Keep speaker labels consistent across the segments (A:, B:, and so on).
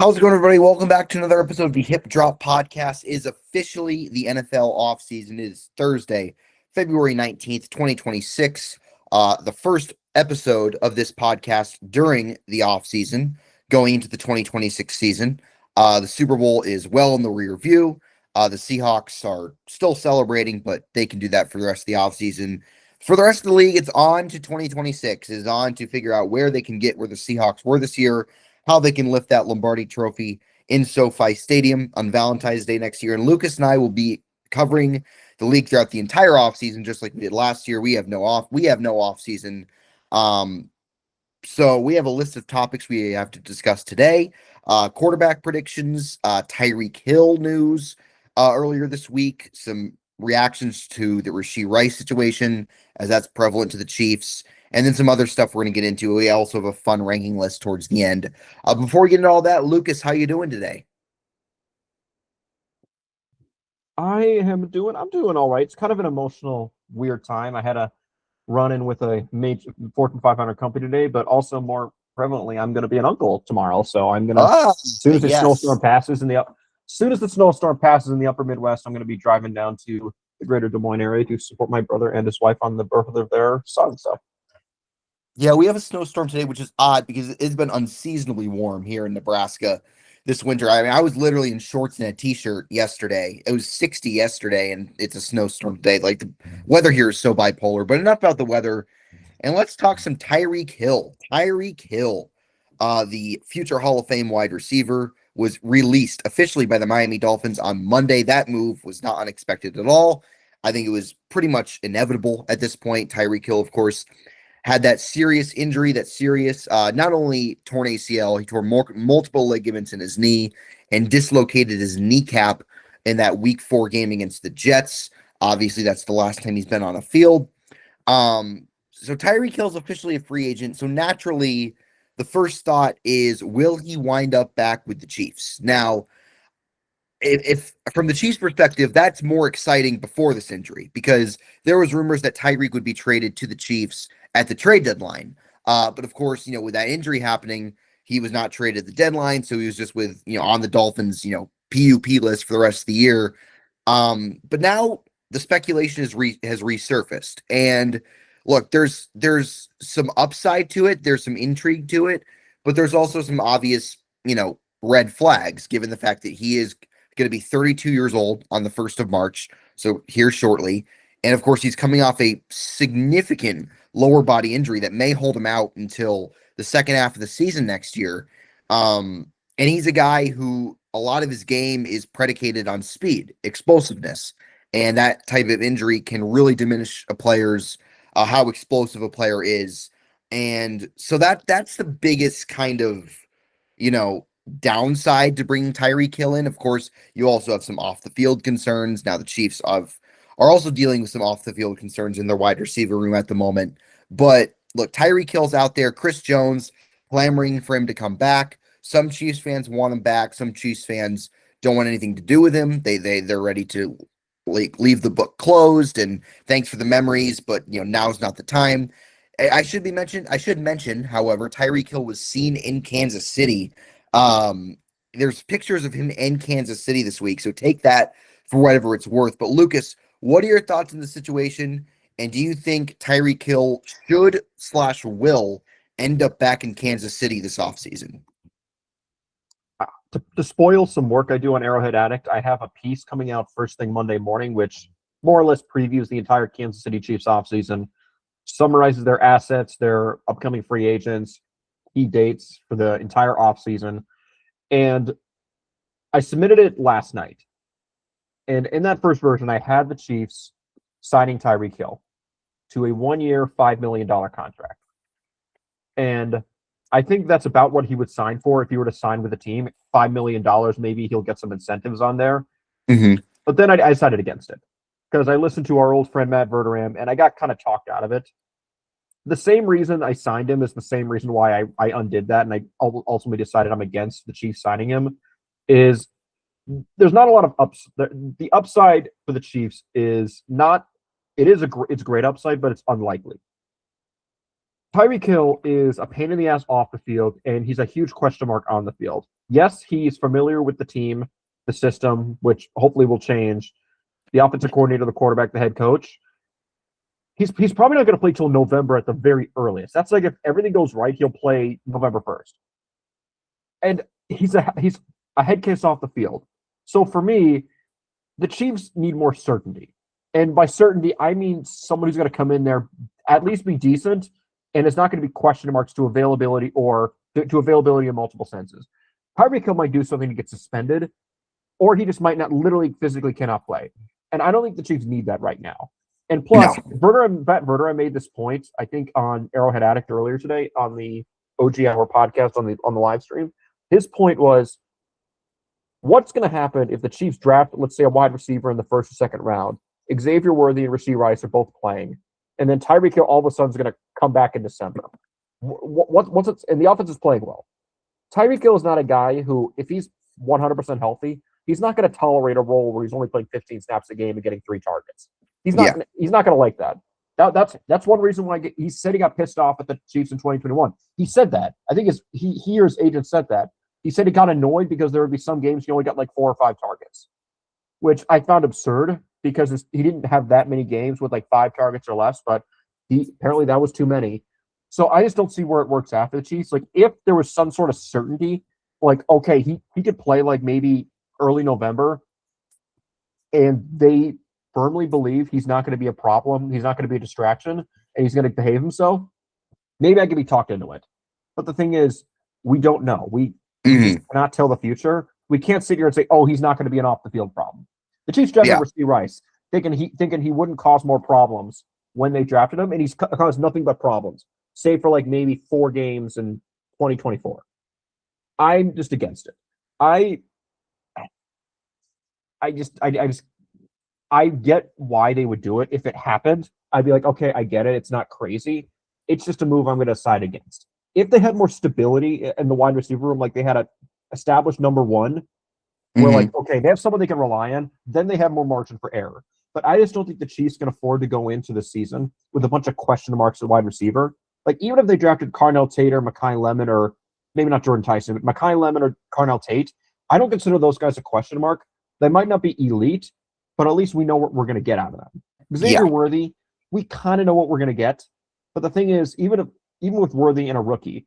A: How's it going, everybody? Welcome back to another episode of the Hip Drop Podcast. It is officially the NFL offseason. It is Thursday, February 19th, 2026. The first episode of this podcast during the offseason, going into the 2026 season. The Super Bowl is well in the rear view. The Seahawks are still celebrating, but they can do that for the rest of the offseason. For the rest of the league, it's on to 2026. It's on to figure out where they can get where the Seahawks were this year, how they can lift that Lombardi trophy in SoFi Stadium on Valentine's Day next year. And Lucas and I will be covering the league throughout the entire offseason, just like we did last year. We have no offseason. So we have a list of topics we have to discuss today. Quarterback predictions, Tyreek Hill news earlier this week, some reactions to the Rashee Rice situation as that's prevalent to the Chiefs, and then some other stuff we're going to get into. We also have a fun ranking list towards the end. Before we get into all that, Lucas, how you doing today?
B: I'm doing all right. It's kind of an emotional, weird time. I had a run-in with a major Fortune 500 company today, but also more prevalently, I'm going to be an uncle tomorrow. So I'm going to, as soon as the snowstorm passes in the upper Midwest, I'm going to be driving down to the greater Des Moines area to support my brother and his wife on the birth of their son. So.
A: Yeah, we have a snowstorm today, which is odd because it's been unseasonably warm here in Nebraska this winter. I mean, I was literally in shorts and a t-shirt yesterday. It was 60 yesterday, and it's a snowstorm today. Like, the weather here is so bipolar, but enough about the weather. And let's talk some Tyreek Hill. Tyreek Hill, the future Hall of Fame wide receiver, was released officially by the Miami Dolphins on Monday. That move was not unexpected at all. I think it was pretty much inevitable at this point. Tyreek Hill, of course, had that serious injury, not only torn ACL, he tore multiple ligaments in his knee and dislocated his kneecap in that week 4 game against the Jets. Obviously, that's the last time he's been on a field. So Tyreek Hill's officially a free agent. So naturally, the first thought is, will he wind up back with the Chiefs? Now, if from the Chiefs' perspective, that's more exciting before this injury, because there was rumors that Tyreek would be traded to the Chiefs at the trade deadline. But of course, with that injury happening, he was not traded at the deadline, so he was just with, on the Dolphins, PUP list for the rest of the year. But now the speculation has resurfaced, and look, there's some upside to it, there's some intrigue to it, but there's also some obvious, red flags, given the fact that he is going to be 32 years old on the 1st of March, so here shortly. And of course, he's coming off a significant lower body injury that may hold him out until the second half of the season next year. And he's a guy who a lot of his game is predicated on speed, explosiveness, and that type of injury can really diminish a player's how explosive a player is. And so that's the biggest kind of, downside to bringing Tyreek Hill in. Of course, you also have some off the field concerns. Now the Chiefs are also dealing with some off the field concerns in their wide receiver room at the moment. But look, Tyreek Hill's out there. Chris Jones clamoring for him to come back. Some Chiefs fans want him back. Some Chiefs fans don't want anything to do with him. They're ready to leave the book closed and thanks for the memories, but now's not the time. I should mention, however, Tyreek Hill was seen in Kansas City. There's pictures of him in Kansas City this week, so take that for whatever it's worth. But Lucas, what are your thoughts on the situation? And do you think Tyreek Hill should/will end up back in Kansas City this offseason?
B: To spoil some work I do on Arrowhead Addict, I have a piece coming out first thing Monday morning, which more or less previews the entire Kansas City Chiefs offseason, summarizes their assets, their upcoming free agents, key dates for the entire offseason. And I submitted it last night. And in that first version, I had the Chiefs signing Tyreek Hill to a 1-year, $5 million contract. And I think that's about what he would sign for if he were to sign with a team. $5 million, maybe he'll get some incentives on there.
A: Mm-hmm.
B: But then I decided against it because I listened to our old friend Matt Verderam, and I got kind of talked out of it. The same reason I signed him is the same reason why I undid that, and I ultimately decided I'm against the Chiefs signing him, is there's not a lot of ups. The upside for the Chiefs is not – it's a great upside, but it's unlikely. Tyreek Hill is a pain in the ass off the field, and he's a huge question mark on the field. Yes, he's familiar with the team, the system, which hopefully will change. The offensive coordinator, the quarterback, the head coach. He's probably not going to play till November at the very earliest. That's like if everything goes right, he'll play November 1st. And he's a head case off the field. So for me, the Chiefs need more certainty. And by certainty, I mean someone who's going to come in there, at least be decent, and it's not going to be question marks to availability or to availability in multiple senses. Tyreek Hill might do something to get suspended, or he just might not literally physically cannot play. And I don't think the Chiefs need that right now. And plus,
A: No.
B: Verder made this point, I think, on Arrowhead Addict earlier today on the OG Hour podcast on the live stream. His point was, what's going to happen if the Chiefs draft, let's say, a wide receiver in the first or second round? Xavier Worthy and Rashee Rice are both playing, and then Tyreek Hill all of a sudden is going to come back in December. And the offense is playing well. Tyreek Hill is not a guy who, if he's 100% healthy, he's not going to tolerate a role where he's only playing 15 snaps a game and getting 3 targets. He's not going to like that. That's one reason why he said he got pissed off at the Chiefs in 2021. He said that. I think he or his agent said that. He said he got annoyed because there would be some games he only got like 4 or 5 targets, which I found absurd because he didn't have that many games with like 5 targets or less, but apparently that was too many. So I just don't see where it works after the Chiefs. Like if there was some sort of certainty, like, okay, he could play like maybe early November and they firmly believe he's not going to be a problem, he's not going to be a distraction, and he's going to behave himself, maybe I could be talked into it. But the thing is, we don't know. We cannot tell the future. We can't sit here and say, oh, he's not going to be an off-the-field problem. The Chiefs drafted Rashee Rice, thinking he wouldn't cause more problems when they drafted him, and he's caused nothing but problems, save for like maybe 4 games in 2024. I'm just against it. I get why they would do it. If it happened, I'd be like, okay, I get it. It's not crazy. It's just a move I'm going to side against. If they had more stability in the wide receiver room, like they had a established number one, where like, okay, they have someone they can rely on, then they have more margin for error. But I just don't think the Chiefs can afford to go into the season with a bunch of question marks at wide receiver. Like even if they drafted Carnell Tate or Mekhi Lemon, or maybe not Jordan Tyson, but Mekhi Lemon or Carnell Tate, I don't consider those guys a question mark. They might not be elite, but at least we know what we're going to get out of them. Xavier Worthy, we kind of know what we're going to get. But the thing is, even with Worthy and a rookie,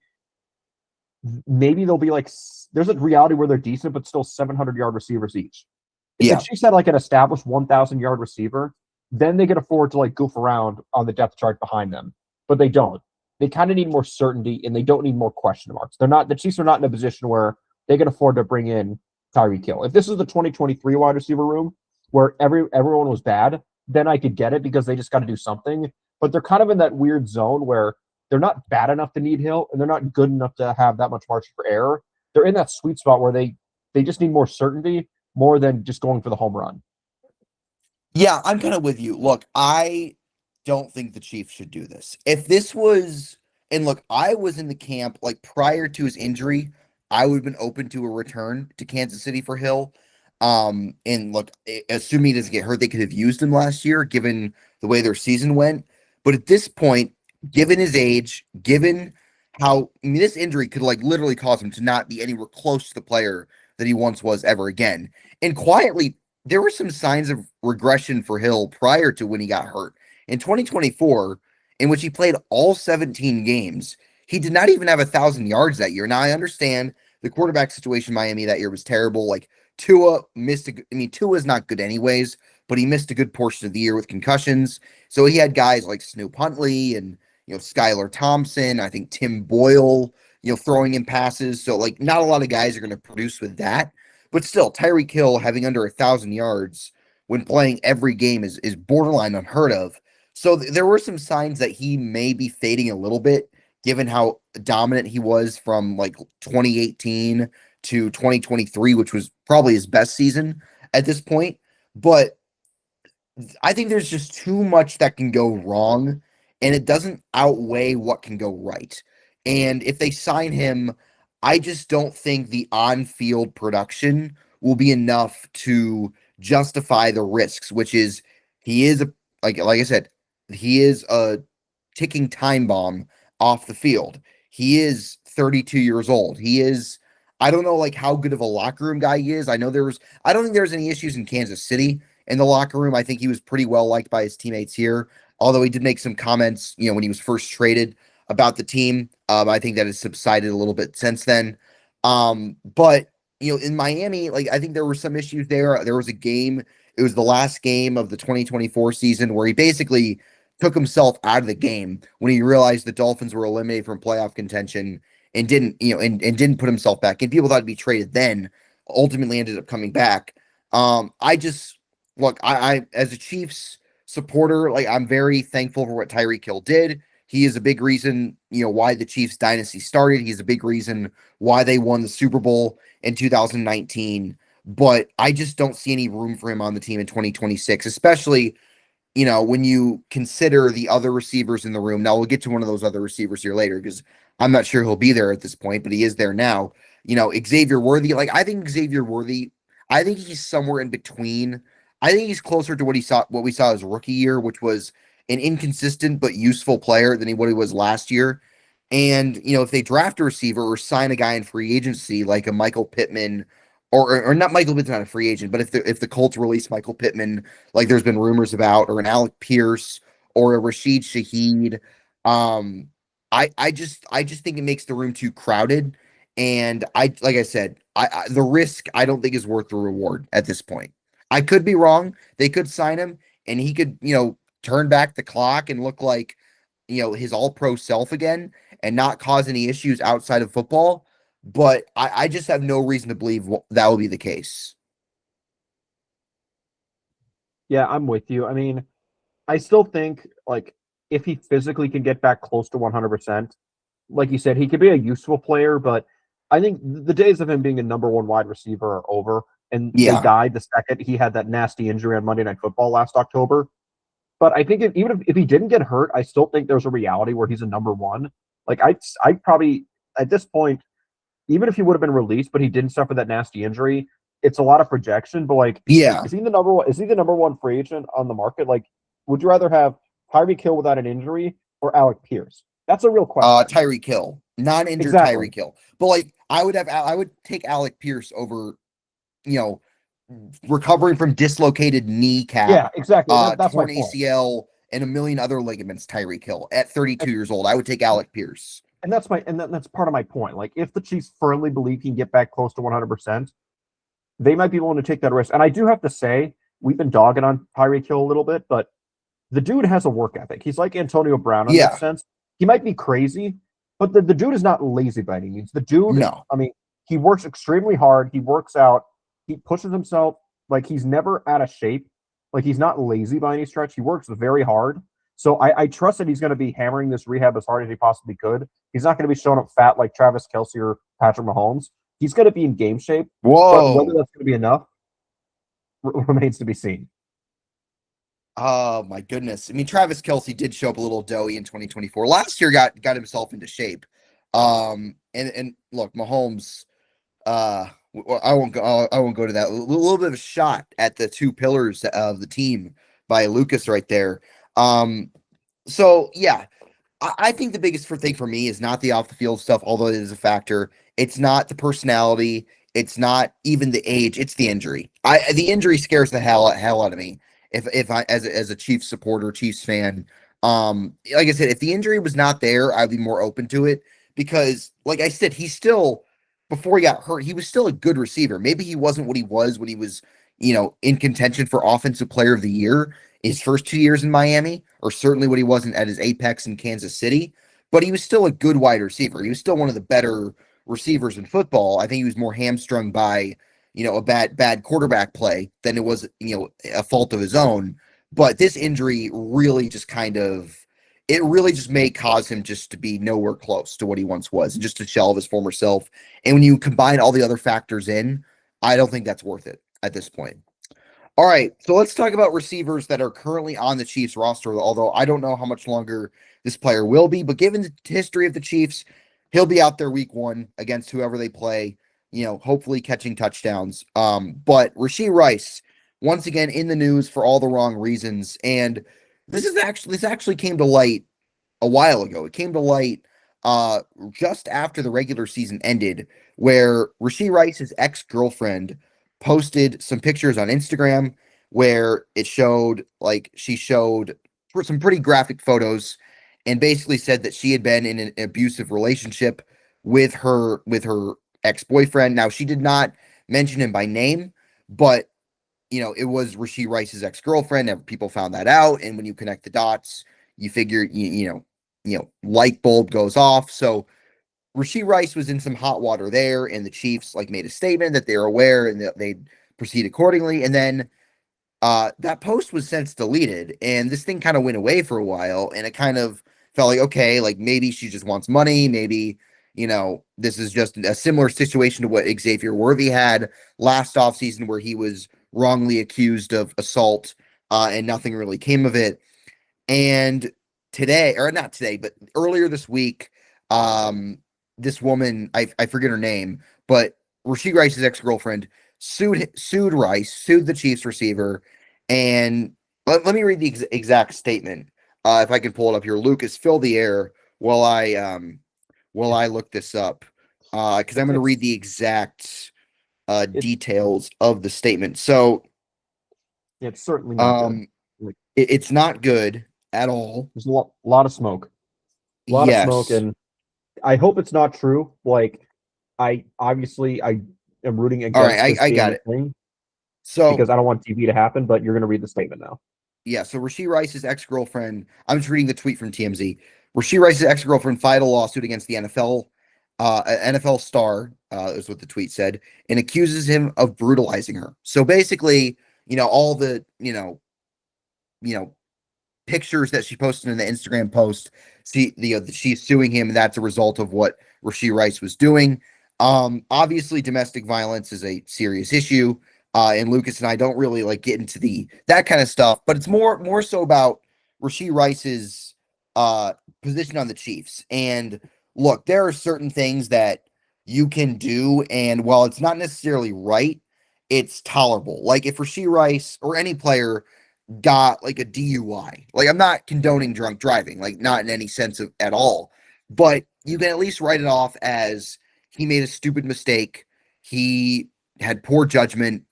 B: maybe they'll be like, there's a reality where they're decent, but still 700-yard receivers each. If the Chiefs had like an established 1,000-yard receiver, then they can afford to like goof around on the depth chart behind them. But they don't. They kind of need more certainty, and they don't need more question marks. The Chiefs are not in a position where they can afford to bring in Tyreek Hill. If this is the 2023 wide receiver room where everyone was bad, then I could get it because they just got to do something. But they're kind of in that weird zone where they're not bad enough to need Hill, and they're not good enough to have that much margin for error. They're in that sweet spot where they just need more certainty, more than just going for the home run.
A: Yeah, I'm kind of with you. Look, I don't think the Chiefs should do this. If this was, and look, I was in the camp, like prior to his injury, I would have been open to a return to Kansas City for Hill. And look, assuming he doesn't get hurt, they could have used him last year, given the way their season went. But at this point, given his age, given how, I mean, this injury could like literally cause him to not be anywhere close to the player that he once was ever again. And quietly, there were some signs of regression for Hill prior to when he got hurt. In 2024, in which he played all 17 games, he did not even have 1,000 yards that year. Now, I understand the quarterback situation in Miami that year was terrible. Like, Tua Tua's not good anyways, but he missed a good portion of the year with concussions. So he had guys like Snoop Huntley and, Skylar Thompson, I think Tim Boyle, throwing in passes. So, like, not a lot of guys are going to produce with that. But still, Tyreek Hill having under 1,000 yards when playing every game is borderline unheard of. So there were some signs that he may be fading a little bit, given how dominant he was from like 2018 to 2023, which was probably his best season at this point. But I think there's just too much that can go wrong, and it doesn't outweigh what can go right. And if they sign him, I just don't think the on-field production will be enough to justify the risks, which is he is like I said, he is a ticking time bomb off the field. He is 32 years old. I don't know like how good of a locker room guy he is. I don't think there was any issues in Kansas City in the locker room. I think he was pretty well liked by his teammates here, although he did make some comments, when he was first traded about the team. I think that has subsided a little bit since then. But in Miami, like I think there were some issues there. There was a game, it was the last game of the 2024 season where he basically took himself out of the game when he realized the Dolphins were eliminated from playoff contention and didn't, and didn't put himself back. And people thought he'd be traded then, ultimately ended up coming back. I just look, I as a Chiefs supporter, like I'm very thankful for what Tyreek Hill did. He is a big reason, why the Chiefs dynasty started. He's a big reason why they won the Super Bowl in 2019. But I just don't see any room for him on the team in 2026, especially when you consider the other receivers in the room. Now we'll get to one of those other receivers here later because I'm not sure he'll be there at this point, but he is there now. Xavier Worthy, like I think Xavier Worthy, I think he's somewhere in between. I think he's closer to what we saw his rookie year, which was an inconsistent but useful player than what he was last year. And if they draft a receiver or sign a guy in free agency like a Michael Pittman, or not Michael Pittman's not a free agent, but if the Colts release Michael Pittman, like there's been rumors about, or an Alec Pierce or a Rashid Shaheed, um, I just think it makes the room too crowded. And like I said, the risk I don't think is worth the reward at this point. I could be wrong. They could sign him and he could, turn back the clock and look like, his all pro self again and not cause any issues outside of football. But I just have no reason to believe that will be the case.
B: Yeah, I'm with you. I mean, I still think like if he physically can get back close to 100%, like you said, he could be a useful player, but I think the days of him being a number one wide receiver are over, and they
A: Yeah.
B: died the second he had that nasty injury on Monday Night Football last October. But I think even if he didn't get hurt, I still think there's a reality where he's a number one. Like I probably at this point, even if he would have been released, but he didn't suffer that nasty injury, it's a lot of projection. But like,
A: Yeah.
B: is he the number one? Is he the number one free agent on the market? Like, would you rather have Tyreek Hill without an injury or Alec Pierce? That's a real question.
A: Tyreek Hill, non-injured
B: Exactly.
A: Tyreek Hill. But like I would take Alec Pierce over, you know, recovering from dislocated kneecap,
B: Yeah, exactly. That's my
A: torn
B: point.
A: ACL, and a million other ligaments. Tyreek Hill at 32 years old, I would take Alec Pierce.
B: And that's part of my point. Like, if the Chiefs firmly believe he can get back close to 100%, they might be willing to take that risk. And I do have to say, we've been dogging on Tyreek Hill a little bit, but the dude has a work ethic. He's like Antonio Brown in that
A: Yeah,
B: sense. He might be crazy, but the dude is not lazy by any means. The dude,
A: no,
B: I mean, he works extremely hard. He works out. He pushes himself. Like, he's never out of shape. Like, he's not lazy by any stretch. He works very hard. So I trust that he's going to be hammering this rehab as hard as he possibly could. He's not going to be showing up fat like Travis Kelce or Patrick Mahomes. He's going to be in game shape, but whether
A: whoa.
B: that's going to be enough remains to be seen.
A: Oh my goodness. I mean, Travis Kelce did show up a little doughy in 2024. Last year got himself into shape. And look, Mahomes, I won't go to that. A little bit of a shot at the two pillars of the team by Lucas right there. So yeah, I think the biggest thing for me is not the off the field stuff, although it is a factor. It's not the personality. It's not even the age. It's the injury. The injury scares the hell out of me. If I as a Chiefs supporter, Chiefs fan, like I said, if the injury was not there, I'd be more open to it because, like I said, he's still before he got hurt, he was still a good receiver. Maybe he wasn't what he was when he was, in contention for Offensive Player of the Year his first 2 years in Miami, or certainly what he wasn't at his apex in Kansas City, but he was still a good wide receiver. He was still one of the better receivers in football. I think he was more hamstrung by, a bad quarterback play than it was, a fault of his own. But this injury really just it really just may cause him just to be nowhere close to what he once was and just a shell of his former self. And when you combine all the other factors in, I don't think that's worth it at this point. All right, so let's talk about receivers that are currently on the Chiefs roster, although I don't know how much longer this player will be, but given the history of the Chiefs, he'll be out there week one against whoever they play, hopefully catching touchdowns. But Rashee Rice, once again in the news for all the wrong reasons. And this actually came to light a while ago. It came to light uh just after the regular season ended, where Rashee Rice's ex-girlfriend posted some pictures on Instagram where it showed like she showed some pretty graphic photos and basically said that she had been in an abusive relationship with her ex-boyfriend. Now she did not mention him by name, but it was Rashee Rice's ex-girlfriend, and people found that out. And when you connect the dots, you figure, light bulb goes off. So Rashee Rice was in some hot water there, and the Chiefs like made a statement that they're aware and that they'd proceed accordingly. And then that post was since deleted, and this thing kind of went away for a while, and it kind of felt like, okay, like maybe she just wants money, maybe this is just a similar situation to what Xavier Worthy had last offseason, where he was wrongly accused of assault, and nothing really came of it. And today, or not today, but earlier this week, this woman, I forget her name, but Rashee Rice's ex-girlfriend sued Rice, sued the Chiefs receiver, and let me read the exact statement. If I can pull it up here. Lucas, fill the air while I look this up. Because I'm going to read the exact details of the statement. So
B: it's certainly not good.
A: it's not good at all.
B: There's a lot of smoke. A lot of smoke, and I hope it's not true. Like, I am rooting against
A: all right, I got it. So
B: because I don't want TV to happen, but you're going to read the statement now.
A: Yeah, so Rashee Rice's ex-girlfriend, I'm just reading the tweet from TMZ. Rashee Rice's ex-girlfriend filed a lawsuit against the NFL star, is what the tweet said, and accuses him of brutalizing her. So basically, all the, pictures that she posted in the Instagram post, she's suing him, and that's a result of what Rashee Rice was doing. Obviously, domestic violence is a serious issue, and Lucas and I don't really like get into that kind of stuff, but it's more so about Rashee Rice's position on the Chiefs. And look, there are certain things that you can do, and while it's not necessarily right, it's tolerable. Like if Rashee Rice or any player got like a DUI. Like I'm not condoning drunk driving, like not in any sense of at all, but you can at least write it off as he made a stupid mistake. He had poor judgment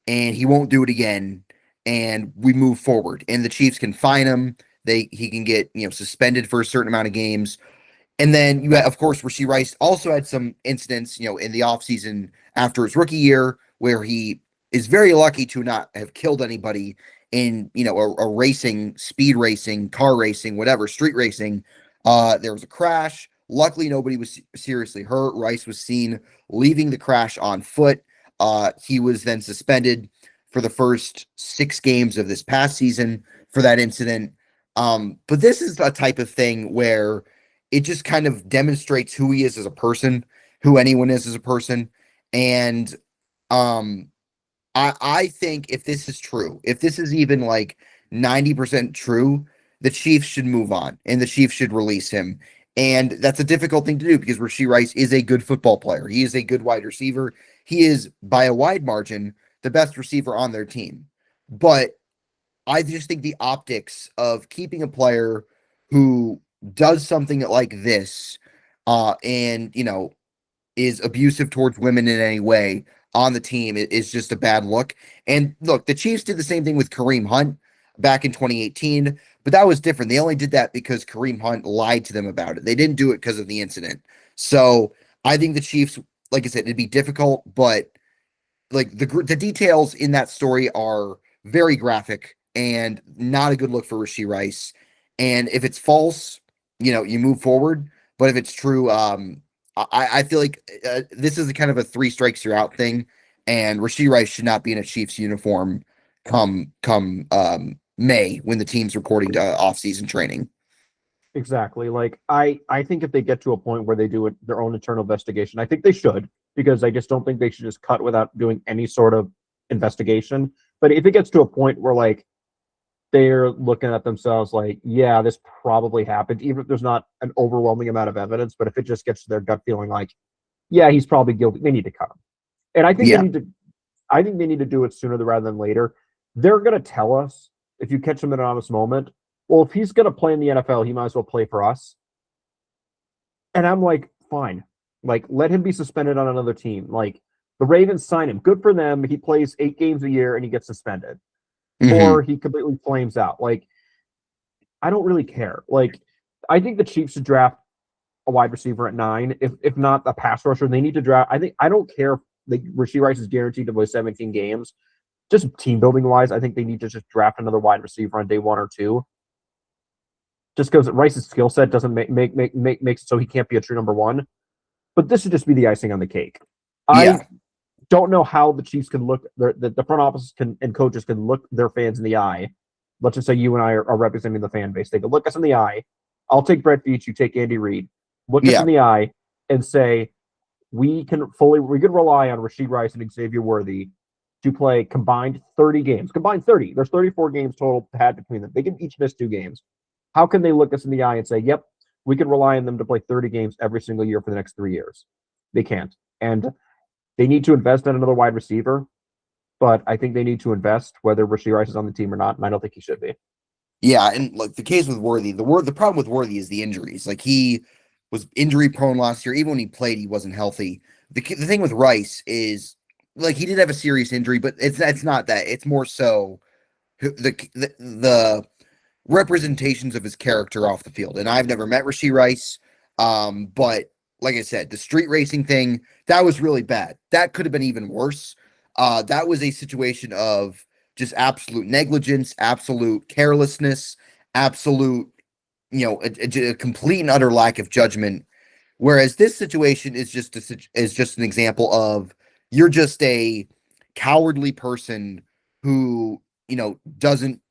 A: and he won't do it again. And we move forward. And the Chiefs can fine him. He can get, suspended for a certain amount of games. And then you have, of course, Rashee Rice also had some incidents, in the offseason after his rookie year where he is very lucky to not have killed anybody in, a racing, speed racing, car racing, whatever, street racing. There was a crash. Luckily, nobody was seriously hurt. Rice was seen leaving the crash on foot. He was then suspended for the first 6 games of this past season for that incident. But this is a type of thing where it just kind of demonstrates who he is as a person, who anyone is as a person. And I think if this is true, if this is even like 90% true, the Chiefs should move on and the Chiefs should release him. And that's a difficult thing to do because Rashee Rice is a good football player. He is a good wide receiver. He is, by a wide margin, the best receiver on their team. But I just think the optics of keeping a player who does something like this, and is abusive towards women in any way on the team is just a bad look. And look, the Chiefs did the same thing with Kareem Hunt back in 2018, but that was different. They only did that because Kareem Hunt lied to them about it. They didn't do it because of the incident. So I think the Chiefs, like I said, it'd be difficult, but like the details in that story are very graphic and not a good look for Rashee Rice. And if it's false, you move forward. But if it's true, I feel like this is a kind of a 3 strikes you're out thing, and Rashee Rice should not be in a Chiefs uniform come May when the team's reporting to off-season training.
B: Exactly. Like I think if they get to a point where they do their own internal investigation, I think they should, because I just don't think they should just cut without doing any sort of investigation. But if it gets to a point where like they're looking at themselves like, yeah, this probably happened, even if there's not an overwhelming amount of evidence, but if it just gets to their gut feeling like, yeah, he's probably guilty, they need to cut him. And I think they need to do it sooner rather than later. They're going to tell us if you catch them in an honest moment, well, if he's going to play in the NFL, he might as well play for us. And I'm like, fine. Like, let him be suspended on another team. Like, the Ravens sign him. Good for them. He plays 8 games a year and he gets suspended. Or he completely flames out. Like, I don't really care. Like, I think the Chiefs should draft a wide receiver at 9, if not a pass rusher. They need to draft. I don't care if Rashee Rice is guaranteed to play 17 games. Just team building wise, I think they need to just draft another wide receiver on day 1 or 2. Just because Rice's skill set doesn't makes it so he can't be a true number 1. But this should just be the icing on the cake. I don't know how the Chiefs can look, the front office and coaches can look their fans in the eye. Let's just say you and I are representing the fan base. They can look us in the eye. I'll take Brett Veach, you take Andy Reid. Look us in the eye and say, we can rely on Rashee Rice and Xavier Worthy to play combined 30 games. Combined 30. There's 34 games total had between them. They can each miss 2 games. How can they look us in the eye and say, yep, we can rely on them to play 30 games every single year for the next 3 years? They can't. And they need to invest in another wide receiver, but I think they need to invest whether Rashee Rice is on the team or not, and I don't think he should be.
A: Yeah, and like the case with Worthy, the problem with Worthy is the injuries. Like he was injury prone last year. Even when he played, he wasn't healthy. The thing with Rice is like he did have a serious injury, but it's not that. It's more so the representations of his character off the field. And I've never met Rashee Rice, but like I said, the street racing thing, that was really bad. That could have been even worse. That was a situation of just absolute negligence, absolute carelessness, absolute, a complete and utter lack of judgment. Whereas this situation is just an example of you're just a cowardly person who, doesn't.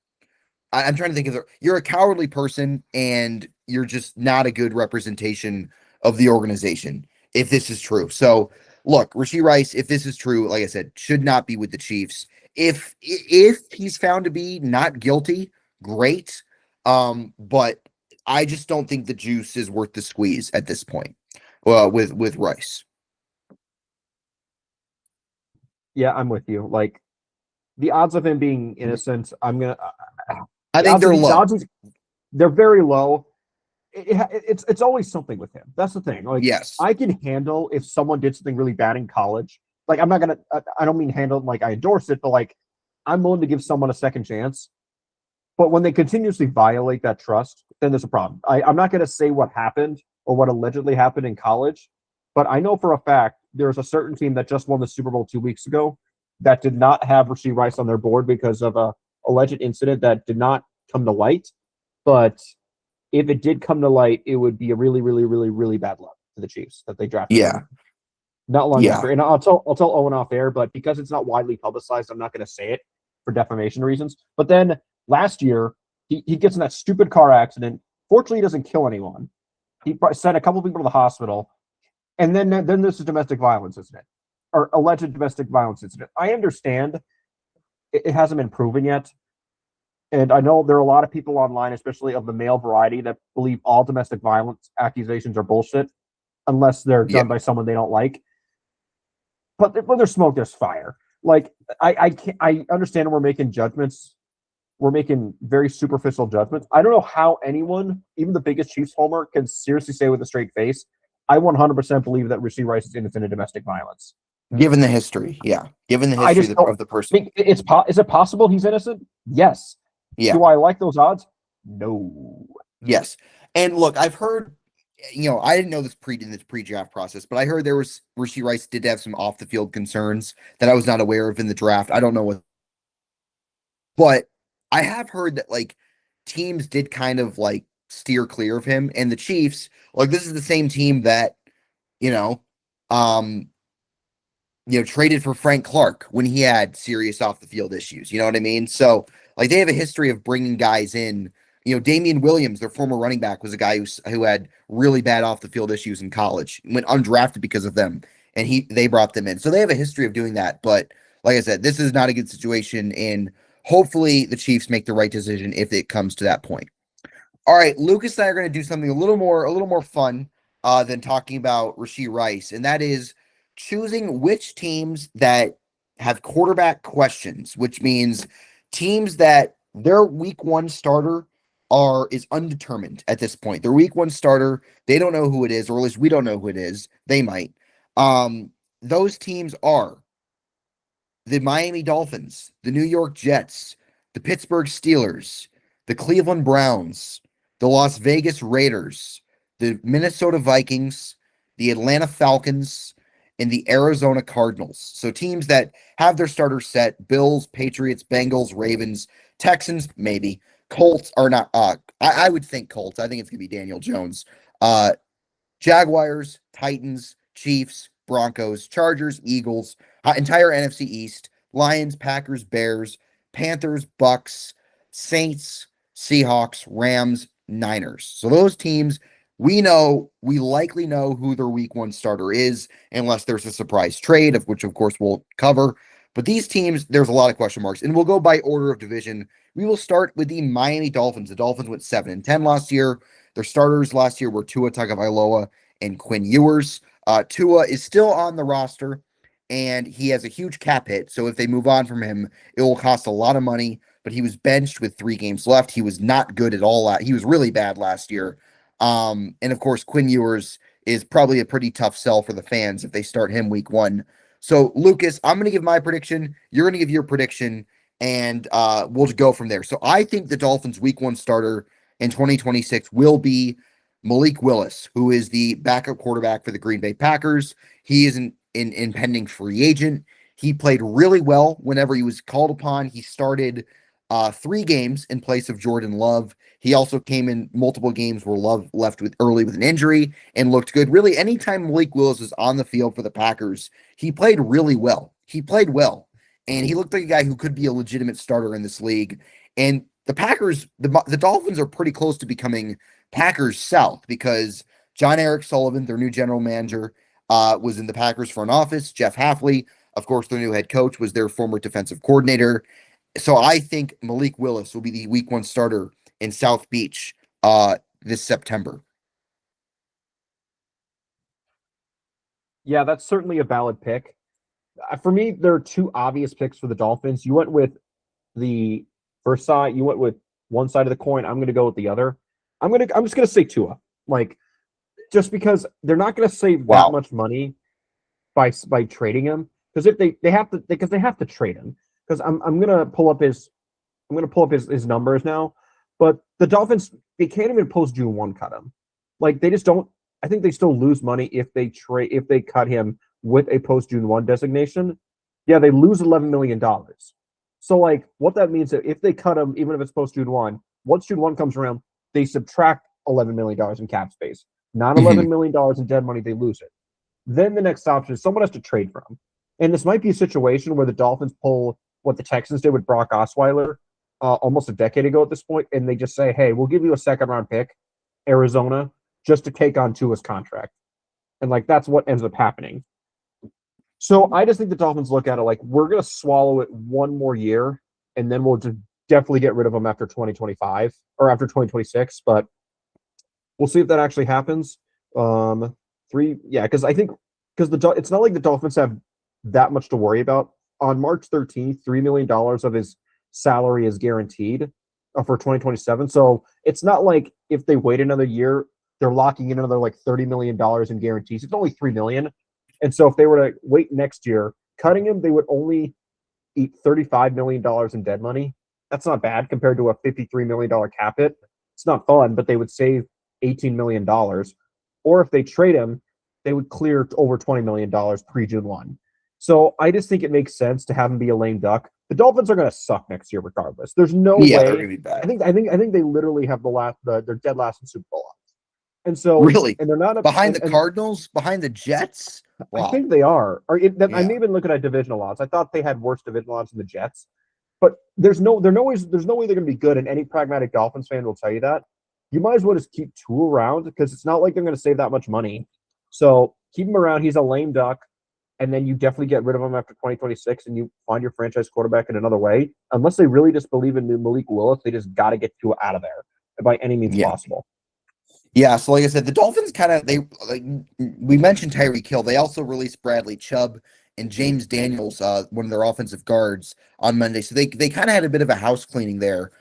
A: I'm trying to think of you're a cowardly person and you're just not a good representation of the organization, if this is true. So look, Rashee Rice, if this is true, like I said, should not be with the Chiefs. If he's found to be not guilty, great. But I just don't think the juice is worth the squeeze at this point. With Rice.
B: Yeah, I'm with you. Like the odds of him being innocent,
A: I think they're low.
B: They're very low. It's always something with him. That's the thing. Like,
A: yes,
B: I can handle if someone did something really bad in college. Like, I don't mean handle like I endorse it, but like I'm willing to give someone a second chance. But when they continuously violate that trust, then there's a problem. I'm not going to say what happened or what allegedly happened in college, but I know for a fact there's a certain team that just won the Super Bowl 2 weeks ago that did not have Rashee Rice on their board because of a alleged incident that did not come to light. But if it did come to light, it would be a really, really, really, really bad luck to the Chiefs that they drafted.
A: Yeah.
B: Not long after. And I'll tell Owen off air, but because it's not widely publicized, I'm not going to say it for defamation reasons. But then last year, he gets in that stupid car accident. Fortunately, he doesn't kill anyone. He sent a couple people to the hospital. And then there's a domestic violence incident, or alleged domestic violence incident. I understand it hasn't been proven yet. And I know there are a lot of people online, especially of the male variety, that believe all domestic violence accusations are bullshit unless they're done by someone they don't like. But when there's smoke, there's fire. Like, I understand we're making judgments. We're making very superficial judgments. I don't know how anyone, even the biggest Chiefs homer, can seriously say with a straight face, I 100% believe that Rashee Rice is innocent of domestic violence.
A: Given the history, yeah. Given the history of the person.
B: Is it possible he's innocent? Yes.
A: Yeah.
B: Do I like those odds? No.
A: Yes. And look, I've heard, I didn't know this in this pre-draft process, but I heard Rashee Rice did have some off the field concerns that I was not aware of in the draft. I don't know what, but I have heard that like teams did kind of like steer clear of him, and the Chiefs, like this is the same team that, traded for Frank Clark when he had serious off the field issues. You know what I mean? So like they have a history of bringing guys in. Damian Williams, their former running back, was a guy who had really bad off the field issues in college, went undrafted because of them, and they brought them in. So they have a history of doing that. But like I said, this is not a good situation, and hopefully the Chiefs make the right decision if it comes to that point. All right, Lucas and I are going to do something a little more fun than talking about Rashee Rice, and that is choosing which teams that have quarterback questions, which means teams that their week 1 starter is undetermined at this point. Their week one starter, they don't know who it is, or at least we don't know who it is. They might. Those teams are the Miami Dolphins, the New York Jets, the Pittsburgh Steelers, the Cleveland Browns, the Las Vegas Raiders, the Minnesota Vikings, the Atlanta Falcons, and the Arizona Cardinals. So teams that have their starters set: Bills, Patriots, Bengals, Ravens, Texans, maybe. Colts are not. I would think Colts. I think it's gonna be Daniel Jones. Uh, Jaguars, Titans, Chiefs, Broncos, Chargers, Eagles, entire NFC East, Lions, Packers, Bears, Panthers, Bucks, Saints, Seahawks, Rams, Niners. So those teams, we likely know who their week one starter is, unless there's a surprise trade, of which, of course, we'll cover. But these teams, there's a lot of question marks, and we'll go by order of division. We will start with the Miami Dolphins. The Dolphins went 7-10 last year. Their starters last year were Tua Tagovailoa and Quinn Ewers. Tua is still on the roster, and he has a huge cap hit. So if they move on from him, it will cost a lot of money. But he was benched with 3 games left. He was not good at all. He was really bad last year. And of course, Quinn Ewers is probably a pretty tough sell for the fans if they start him week one. So, Lucas, I'm going to give my prediction. You're going to give your prediction, and we'll just go from there. So I think the Dolphins' week one starter in 2026 will be Malik Willis, who is the backup quarterback for the Green Bay Packers. He is an impending free agent. He played really well whenever he was called upon. He started 3 games in place of Jordan Love. He also came in multiple games where Love left with early with an injury and looked good. Really, anytime Malik Willis is on the field for the Packers, he played really well. He played well, and he looked like a guy who could be a legitimate starter in this league. And the Packers, the Dolphins are pretty close to becoming Packers South, because John Eric Sullivan, their new general manager, was in the Packers front office. Jeff Hafley, of course, their new head coach, was their former defensive coordinator. So I think Malik Willis will be the week one starter in South Beach this September.
B: Yeah, that's certainly a valid pick. For me, there are 2 obvious picks for the Dolphins. You went with the first side. You went with one side of the coin. I'm going to go with the other. I'm just gonna say Tua, like, just because they're not going to save that much money by trading him, because if they have to trade him, because I'm gonna pull up his numbers now, but the Dolphins, they can't even post June 1 cut him, like, they just don't. I think they still lose money if they cut him with a post June 1 designation. Yeah, they lose $11 million. So, like, what that means is if they cut him, even if it's post June 1, once June 1 comes around, they subtract $11 million in cap space. Not $11 million in dead money, they lose it. Then the next option is someone has to trade for him. And this might be a situation where the Dolphins pull what the Texans did with Brock Osweiler almost a decade ago at this point, and they just say, hey, we'll give you a second-round pick, Arizona, just to take on Tua's contract. And, like, that's what ends up happening. So I just think the Dolphins look at it like, we're going to swallow it one more year, and then we'll just definitely get rid of him after 2025 or after 2026. But we'll see if that actually happens. Because it's not like the Dolphins have that much to worry about. On March 13th, $3 million of his salary is guaranteed for 2027. So it's not like if they wait another year, they're locking in another like $30 million in guarantees. It's only $3 million. And so if they were to wait next year, cutting him, they would only eat $35 million in dead money. That's not bad compared to a $53 million cap hit. It's not fun, but they would save $18 million. Or if they trade him, they would clear over $20 million pre-June 1. So I just think it makes sense to have him be a lame duck. The Dolphins are going to suck next year regardless. There's no way.
A: They're going to be bad.
B: I think they literally have they're dead last in Super Bowl odds. And so
A: really,
B: and they're not
A: behind the Cardinals, behind the Jets.
B: Wow. I think they are. I may have been looking at divisional odds. I thought they had worse divisional odds than the Jets. But there's no way they're going to be good, and any pragmatic Dolphins fan will tell you that. You might as well just keep Tua around, because it's not like they're going to save that much money. So keep him around. He's a lame duck, and then you definitely get rid of him after 2026, and you find your franchise quarterback in another way. Unless they really just believe in Malik Willis, they just got to get Tua out of there by any means possible.
A: Yeah, so like I said, the Dolphins we mentioned Tyreek Hill. They also released Bradley Chubb and James Daniels, one of their offensive guards, on Monday. So they kind of had a bit of a house cleaning there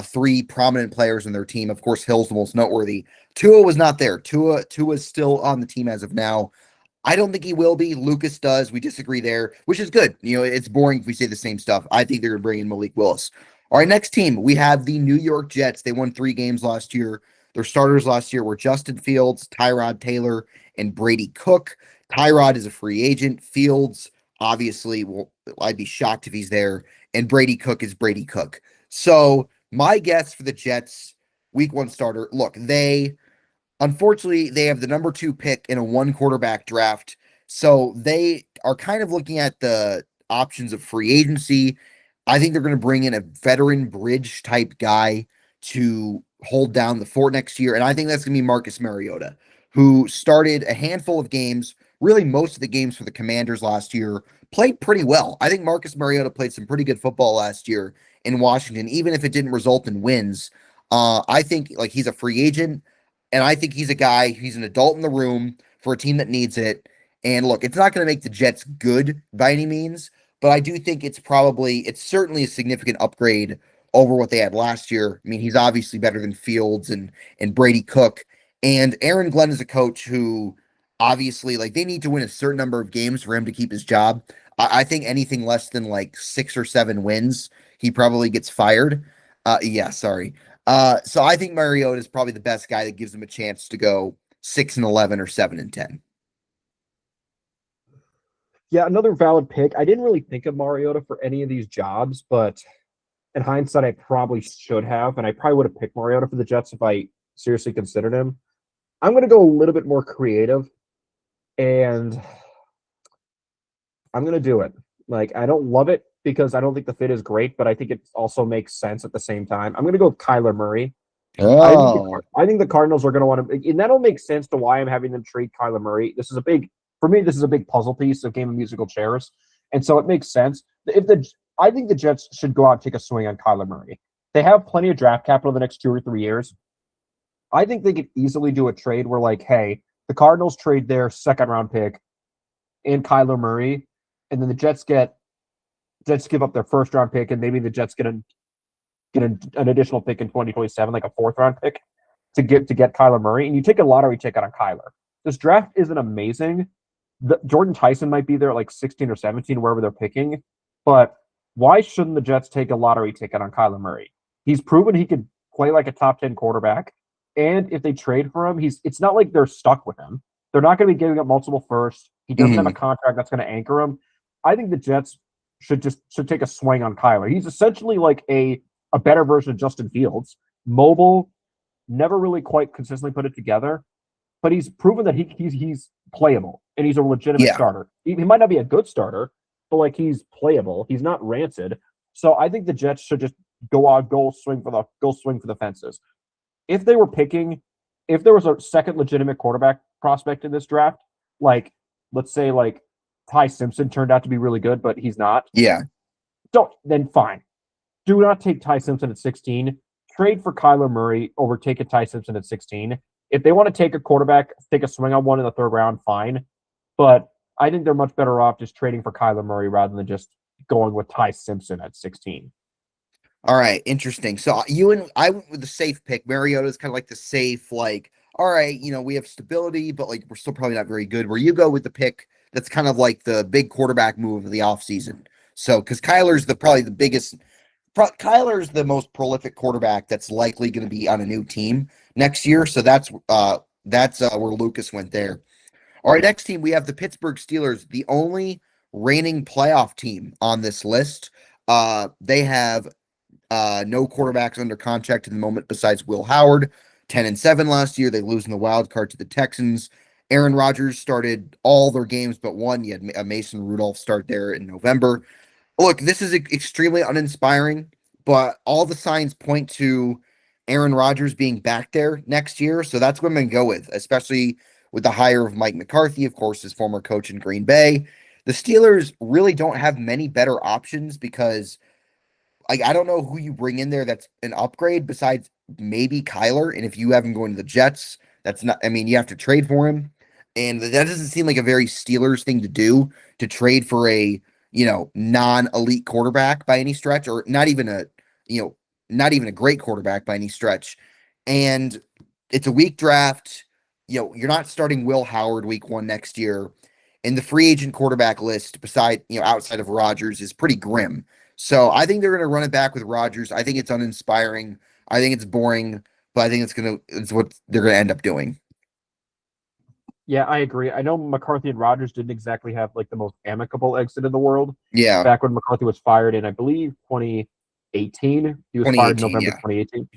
A: three prominent players in their team. Of course, Hill's the most noteworthy. Tua was not there. Tua's still on the team as of now. I don't think he will be. Lucas does. We disagree there, which is good. It's boring if we say the same stuff. I think they're going to bring in Malik Willis. All right, next team, we have the New York Jets. They won 3 games last year. Their starters last year were Justin Fields, Tyrod Taylor, and Brady Cook. Tyrod is a free agent. Fields, obviously, I'd be shocked if he's there. And Brady Cook is Brady Cook. So my guess for the Jets, week 1 starter, look, unfortunately, they have the number 2 pick in a 1 quarterback draft. So they are kind of looking at the options of free agency. I think they're going to bring in a veteran bridge type guy to hold down the fort next year. And I think that's going to be Marcus Mariota, who started a handful of games, really most of the games for the Commanders last year, played pretty well. I think Marcus Mariota played some pretty good football last year in Washington, even if it didn't result in wins. I think like he's a free agent. And I think he's he's an adult in the room for a team that needs it. And look, it's not going to make the Jets good by any means, but I do think it's certainly a significant upgrade over what they had last year. I mean, he's obviously better than Fields and Brady Cook. And Aaron Glenn is a coach who obviously like they need to win a certain number of games for him to keep his job. I think anything less than like 6 or 7 wins, he probably gets fired. Yeah, sorry. So I think Mariota is probably the best guy that gives him a chance to go 6-11 or 7-10.
B: Yeah, another valid pick. I didn't really think of Mariota for any of these jobs, but in hindsight, I probably should have, and I probably would have picked Mariota for the Jets if I seriously considered him. I'm going to go a little bit more creative, and I'm going to do it. Like, I don't love it because I don't think the fit is great, but I think it also makes sense at the same time. I'm going to go with Kyler Murray.
A: Oh,
B: I think the Cardinals are going to want to, and that'll make sense to why I'm having them trade Kyler Murray. For me, this is a big puzzle piece of game of musical chairs, and so it makes sense. I think the Jets should go out and take a swing on Kyler Murray. They have plenty of draft capital the next 2 or 3 years. I think they could easily do a trade where, like, hey, the Cardinals trade their 2nd-round pick and Kyler Murray, and then the Jets give up their 1st-round pick, and maybe the Jets get an additional pick in 2027, like a 4th-round pick to get Kyler Murray, and you take a lottery ticket on Kyler. This draft isn't amazing. Jordan Tyson might be there at like 16 or 17, wherever they're picking, but why shouldn't the Jets take a lottery ticket on Kyler Murray? He's proven he could play like a top 10 quarterback, and if they trade for him, it's not like they're stuck with him. They're not going to be giving up multiple firsts. He doesn't have a contract that's going to anchor him. I think the Jets should take a swing on Kyler. He's essentially like a better version of Justin Fields. Mobile, never really quite consistently put it together, but he's proven that he's playable and he's a legitimate starter. He might not be a good starter, but like he's playable. He's not rancid. So I think the Jets should just go swing for the fences. If there was a second legitimate quarterback prospect in this draft, like let's say like Ty Simpson turned out to be really good, but he's not.
A: Yeah.
B: Then fine. Do not take Ty Simpson at 16. Trade for Kyler Murray over take a Ty Simpson at 16. If they want to take a quarterback, take a swing on one in the 3rd round, fine. But I think they're much better off just trading for Kyler Murray rather than just going with Ty Simpson at 16.
A: All right, interesting. So I went with the safe pick. Mariota is kind of like the safe, like, all right, we have stability, but like we're still probably not very good. Where you go with the pick that's kind of like the big quarterback move of the offseason. So because Kyler's probably the biggest. Kyler's the most prolific quarterback that's likely going to be on a new team next year. So that's where Lucas went there. All right, next team we have the Pittsburgh Steelers, the only reigning playoff team on this list. They have no quarterbacks under contract at the moment besides Will Howard. 10-7 last year. They lose in the wild card to the Texans. Aaron Rodgers started all their games but one. You had a Mason Rudolph start there in November. Look, this is extremely uninspiring, but all the signs point to Aaron Rodgers being back there next year. So that's what I'm going to go with, especially with the hire of Mike McCarthy, of course, his former coach in Green Bay. The Steelers really don't have many better options because I don't know who you bring in there that's an upgrade besides maybe Kyler. And if you have him going to the Jets, that's not, I mean, you have to trade for him. And that doesn't seem like a very Steelers thing to do, to trade for a non-elite quarterback by any stretch, or not even a not even a great quarterback by any stretch. And it's a weak draft. You're not starting Will Howard week 1 next year. And the free agent quarterback list outside of Rodgers is pretty grim. So I think they're going to run it back with Rodgers. I think it's uninspiring. I think it's boring, but I think it's what they're going to end up doing.
B: Yeah, I agree. I know McCarthy and Rodgers didn't exactly have like the most amicable exit in the world
A: Yeah,
B: back when McCarthy was fired in, I believe, 2018. He was fired in
A: 2018.
B: November
A: Yeah,
B: 2018.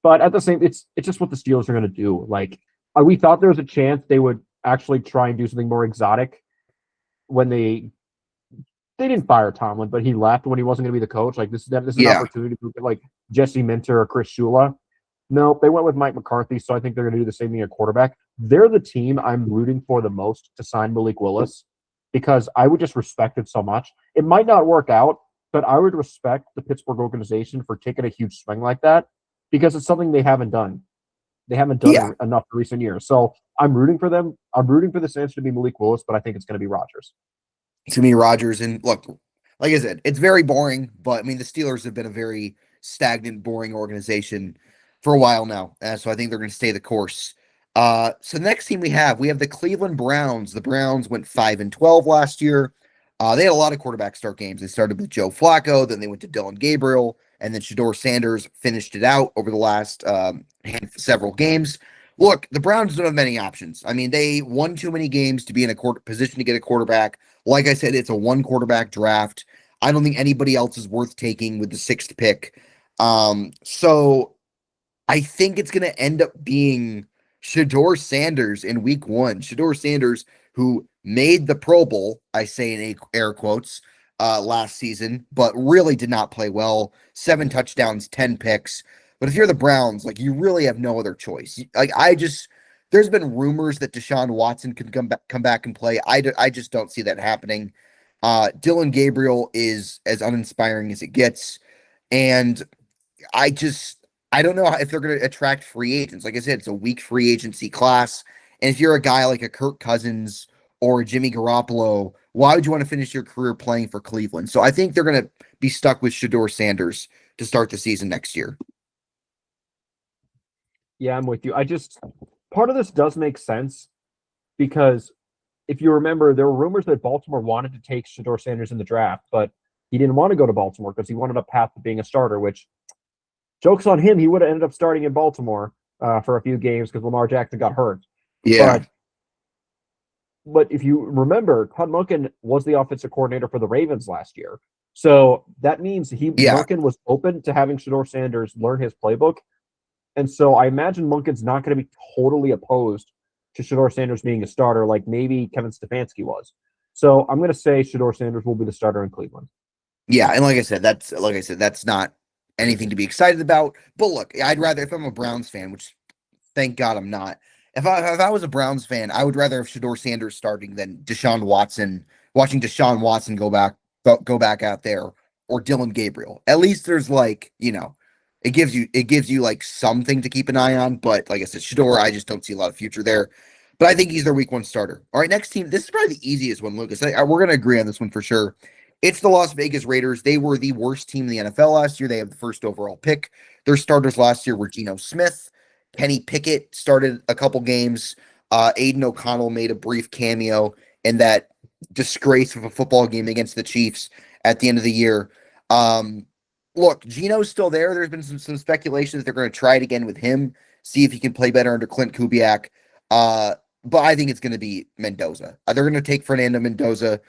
B: But at the same, it's just what the Steelers are going to do. Like we thought there was a chance they would actually try and do something more exotic when they didn't fire Tomlin, but he left when he wasn't going to be the coach. Like this is an
A: yeah,
B: opportunity to get like Jesse Minter or Chris Shula. No, they went with Mike McCarthy, so I think they're going to do the same thing at quarterback. They're the team I'm rooting for the most to sign Malik Willis because I would just respect it so much. It might not work out, but I would respect the Pittsburgh organization for taking a huge swing like that because it's something they haven't done. They haven't done
A: yeah.
B: it enough in recent years. So I'm rooting for them. I'm rooting for this answer to be Malik Willis, but I think it's going to be Rodgers.
A: To me, Rodgers, and look, like I said, it's very boring. But I mean, the Steelers have been a very stagnant, boring organization for a while now, so I think they're going to stay the course. So the next team we have the Cleveland Browns. The Browns went 5-12 last year. They had a lot of quarterback start games. They started with Joe Flacco, then they went to Dylan Gabriel, and then Shador Sanders finished it out over the last several games. Look, the Browns don't have many options. I mean, they won too many games to be in a position to get a quarterback. Like I said, it's a one quarterback draft. I don't think anybody else is worth taking with the 6th pick. So I think it's going to end up being Shador Sanders in week 1. Shador Sanders, who made the Pro Bowl, I say in air quotes, last season, but really did not play well. 7 touchdowns, 10 picks. But if you're the Browns, like, you really have no other choice. Like, there's been rumors that Deshaun Watson could come back and play. I just don't see that happening. Dylan Gabriel is as uninspiring as it gets. And I just I don't know if they're going to attract free agents. Like I said, it's a weak free agency class, and if you're a guy like a Kirk Cousins or a Jimmy Garoppolo, why would you want to finish your career playing for Cleveland? So I think they're going to be stuck with Shador Sanders to start the season next year.
B: Yeah, I'm with you. Part of this does make sense because if you remember, there were rumors that Baltimore wanted to take Shador Sanders in the draft, but he didn't want to go to Baltimore because he wanted a path to being a starter, which joke's on him. He would have ended up starting in Baltimore for a few games because Lamar Jackson got hurt.
A: Yeah,
B: But if you remember, Todd Monken was the offensive coordinator for the Ravens last year. So that means
A: yeah,
B: Monken was open to having Shador Sanders learn his playbook. And so I imagine Monken's not going to be totally opposed to Shador Sanders being a starter like maybe Kevin Stefanski was. So I'm going to say Shador Sanders will be the starter in Cleveland.
A: yeah. And like I said, that's not anything to be excited about. But look, I'd rather, if I'm a Browns fan, which thank God I'm not. If I was a Browns fan, I would rather have Shador Sanders starting than Deshaun Watson. Watching Deshaun Watson go back out there, or Dylan Gabriel. At least there's it gives you like something to keep an eye on. But like I said, Shador, I just don't see a lot of future there. But I think he's their week 1 starter. All right, next team. This is probably the easiest one, Lucas. We're gonna agree on this one for sure. It's the Las Vegas Raiders. They were the worst team in the NFL last year. They have the first overall pick. Their starters last year were Geno Smith. Kenny Pickett started a couple games. Aiden O'Connell made a brief cameo in that disgrace of a football game against the Chiefs at the end of the year. Um, Look, Geno's still there. There's been some speculation that they're going to try it again with him, see if he can play better under Clint Kubiak. Uh, but I think it's going to be Mendoza. They're going to take Fernando Mendoza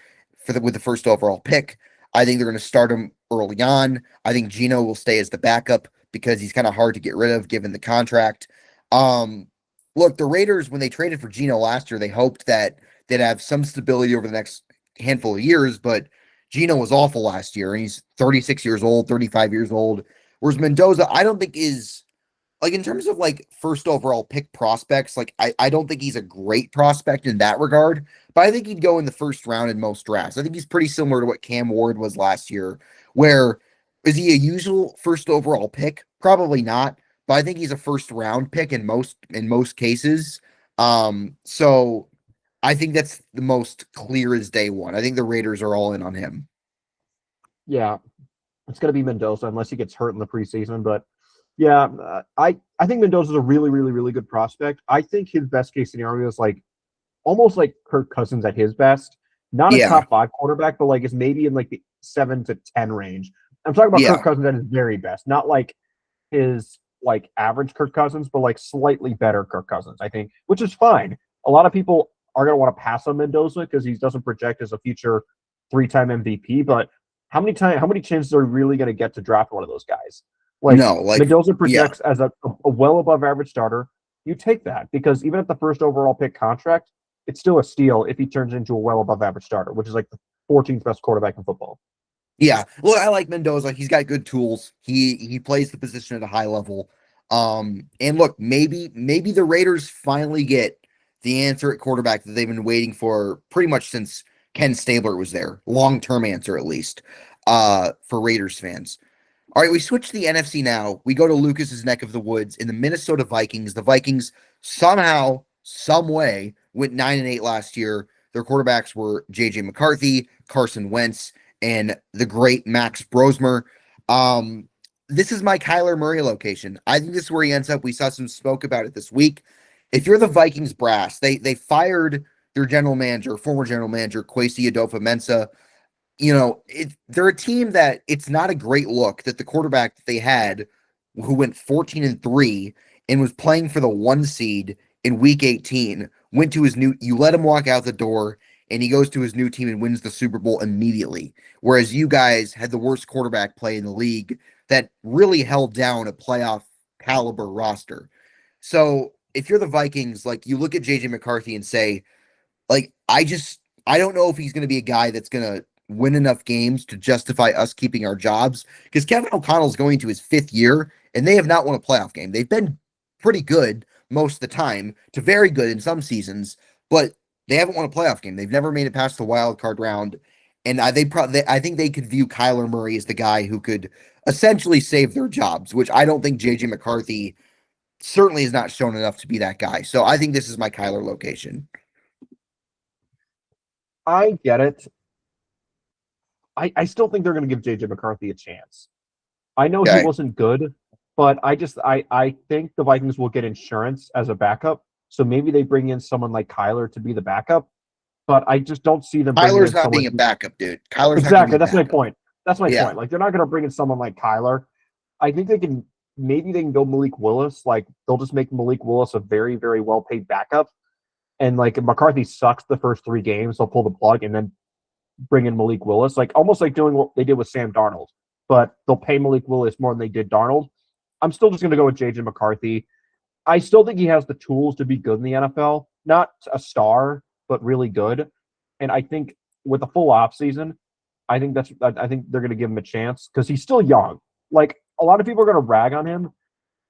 A: with the first overall pick. I think they're going to start him early on. I think Geno will stay as the backup because he's kind of hard to get rid of given the contract. Um, Look, the Raiders, when they traded for Geno last year, they hoped that they'd have some stability over the next handful of years, but Geno was awful last year, and he's 36 years old, 35 years old. Whereas Mendoza, I don't think is like in terms of like first overall pick prospects, like I don't think he's a great prospect in that regard, but I think he'd go in the first round in most drafts. I think he's pretty similar to what Cam Ward was last year, where is he a usual first overall pick? Probably not, but I think he's a first round pick in most cases. So I think that's the most clear as day one. I think the Raiders are all in on him.
B: Yeah. It's going to be Mendoza unless he gets hurt in the preseason. But yeah, I think Mendoza's a really, really, really good prospect. I think his best case scenario is like almost like Kirk Cousins at his best. Not a
A: Yeah,
B: top 5 quarterback, but like is maybe in like the 7 to 10 range. I'm talking about Kirk
A: yeah,
B: Cousins at his very best, not like his like average Kirk Cousins, but like slightly better Kirk Cousins, I think, which is fine. A lot of people are going to want to pass on Mendoza because he doesn't project as a future 3-time MVP. But how many chances are we really going to get to draft one of those guys? Like
A: no, like,
B: Mendoza
A: yeah,
B: projects as a well above average starter. You take that because even at the first overall pick contract, it's still a steal if he turns into a well above average starter, which is like the 14th best quarterback in football.
A: yeah. Look, I like Mendoza. He's got good tools. He plays the position at a high level. And look, maybe the Raiders finally get the answer at quarterback that they've been waiting for pretty much since Ken Stabler was there. Long-term answer, at least, for Raiders fans. All right, we switch to the NFC now. We go to Lucas's neck of the woods in the Minnesota Vikings. The Vikings somehow, some way, went 9-8 last year. Their quarterbacks were JJ McCarthy, Carson Wentz, and the great Max Brosmer. This is my Kyler Murray location. I think this is where he ends up. We saw some smoke about it this week. If you're the Vikings brass, they fired their general manager, former general manager, Kwesi Adolfo-Mensah. They're a team that it's not a great look that the quarterback that they had, who went 14-3 and was playing for the 1 seed in week 18, went to his new, you let him walk out the door and he goes to his new team and wins the Super Bowl immediately. Whereas you guys had the worst quarterback play in the league that really held down a playoff caliber roster. So if you're the Vikings, like you look at JJ McCarthy and say, like, I don't know if he's going to be a guy that's going to win enough games to justify us keeping our jobs because Kevin O'Connell's going to his 5th year and they have not won a playoff game. They've been pretty good most of the time to very good in some seasons, but they haven't won a playoff game. They've never made it past the wild card round. And I think they could view Kyler Murray as the guy who could essentially save their jobs, which I don't think JJ McCarthy certainly has not shown enough to be that guy. So I think this is my Kyler location.
B: I get it. I still think they're going to give JJ McCarthy a chance. I know he
A: Okay.
B: wasn't good, but I think the Vikings will get insurance as a backup. So maybe they bring in someone like Kyler to be the backup, but I just don't see them bringing
A: Kyler's
B: in
A: not
B: someone
A: being a
B: who,
A: backup, dude. Kyler's not going to be
B: exactly.
A: a
B: That's my
A: backup.
B: point. That's my
A: Yeah.
B: point. Like they're not going to bring in someone like Kyler. I think maybe they can go Malik Willis. Like they'll just make Malik Willis a very, very well paid backup. And like if McCarthy sucks the first 3 games, they'll pull the plug and then bring in Malik Willis, like almost like doing what they did with Sam Darnold, but they'll pay Malik Willis more than they did Darnold. I'm still just going to go with JJ McCarthy. I still think he has the tools to be good in the NFL, not a star, but really good. And I think with a full offseason, I think they're going to give him a chance because he's still young. Like a lot of people are going to rag on him.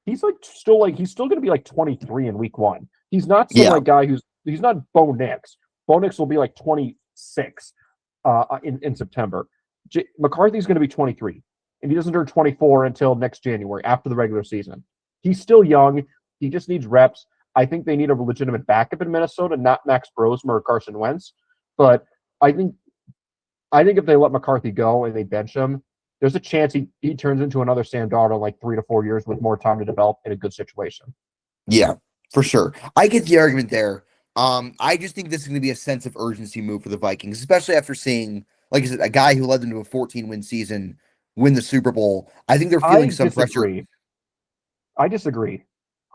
B: He's still going to be like 23 in week 1. He's not some
A: Yeah.
B: like guy he's not Bo Nix. Bo Nix will be like 26 in September. McCarthy's going to be 23, and he doesn't turn 24 until next January after the regular season. He's still young. He just needs reps. I think they need a legitimate backup in Minnesota, not Max Brosmer or Carson Wentz. But I think if they let McCarthy go and they bench him, there's a chance he turns into another Sam Darnold in like 3 to 4 years with more time to develop in a good situation.
A: Yeah, for sure. I get the argument there. I just think this is going to be a sense of urgency move for the Vikings, especially after seeing, like I said, a guy who led them to a 14-win season win the Super Bowl. I think they're feeling
B: I
A: some pressure.
B: disagree. I disagree.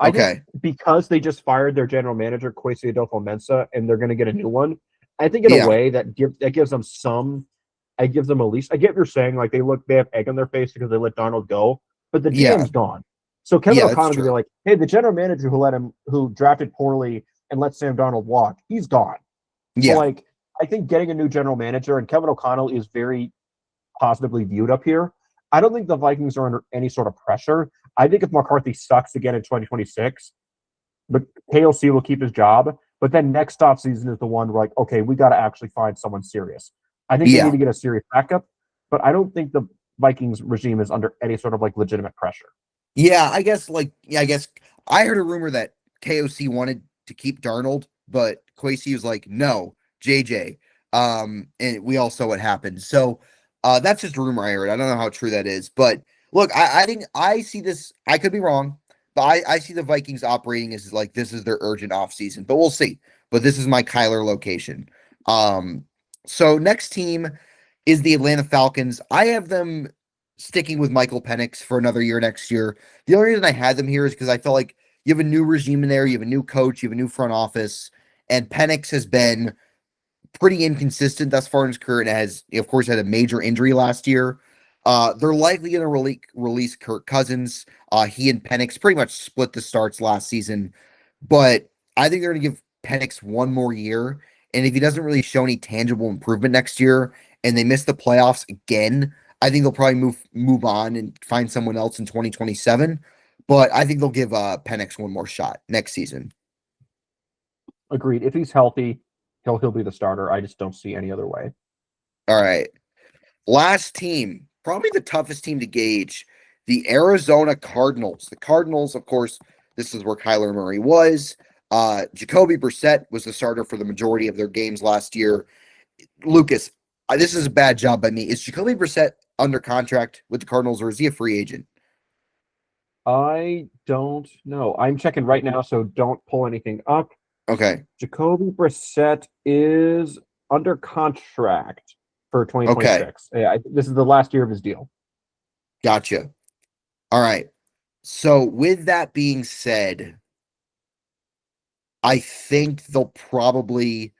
B: I think
A: Okay.
B: because they just fired their general manager, Kwesi Adolfo-Mensah, and they're going to get a new one, I think in a
A: Yeah.
B: way that gives them some. It gives them at least. I get what you're saying. Like they have egg on their face because they let Donald go, but the
A: Yeah.
B: GM's gone. So Kevin
A: Yeah, that's
B: O'Connell can be
A: true.
B: like, hey, the general manager who drafted poorly and let Sam Donald walk, he's gone. So
A: Yeah.
B: like, I think getting a new general manager and Kevin O'Connell is very positively viewed up here. I don't think the Vikings are under any sort of pressure. I think if McCarthy sucks again in 2026, the KOC will keep his job. But then next offseason is the one where, like, okay, we got to actually find someone serious. I think they need
A: Yeah.
B: to get a serious backup, but I don't think the Vikings regime is under any sort of like legitimate pressure.
A: Yeah, I guess I heard a rumor that KOC wanted to keep Darnold, but Kwesi was like, no, JJ. And we all saw what happened. So That's just a rumor I heard. I don't know how true that is. But look, I think I see this. I could be wrong, but I see the Vikings operating as like this is their urgent offseason. But we'll see. But this is my Kyler location. Um, so next team is the Atlanta Falcons. I have them sticking with Michael Penix for another year next year. The only reason I had them here is because I felt like you have a new regime in there, you have a new coach, you have a new front office, and Penix has been pretty inconsistent thus far in his career and has, of course, had a major injury last year. They're likely going to release Kirk Cousins. He and Penix pretty much split the starts last season, but I think they're going to give Penix one more year. And if he doesn't really show any tangible improvement next year and they miss the playoffs again, I think they'll probably move on and find someone else in 2027. But I think they'll give Penix one more shot next season.
B: Agreed. If he's healthy, he'll be the starter. I just don't see any other way.
A: All right. Last team, probably the toughest team to gauge, the Arizona Cardinals. The Cardinals, of course, this is where Kyler Murray was. Jacoby Brissett was the starter for the majority of their games last year. Lucas, this is a bad job by me. Is Jacoby Brissett under contract with the Cardinals, or is he a free agent?
B: I don't know. I'm checking right now, so don't pull anything up.
A: Okay.
B: Jacoby Brissett is under contract for
A: Okay.
B: 2026. Yeah, this is the last year of his deal.
A: Gotcha. All right. So with that being said, I think they'll probably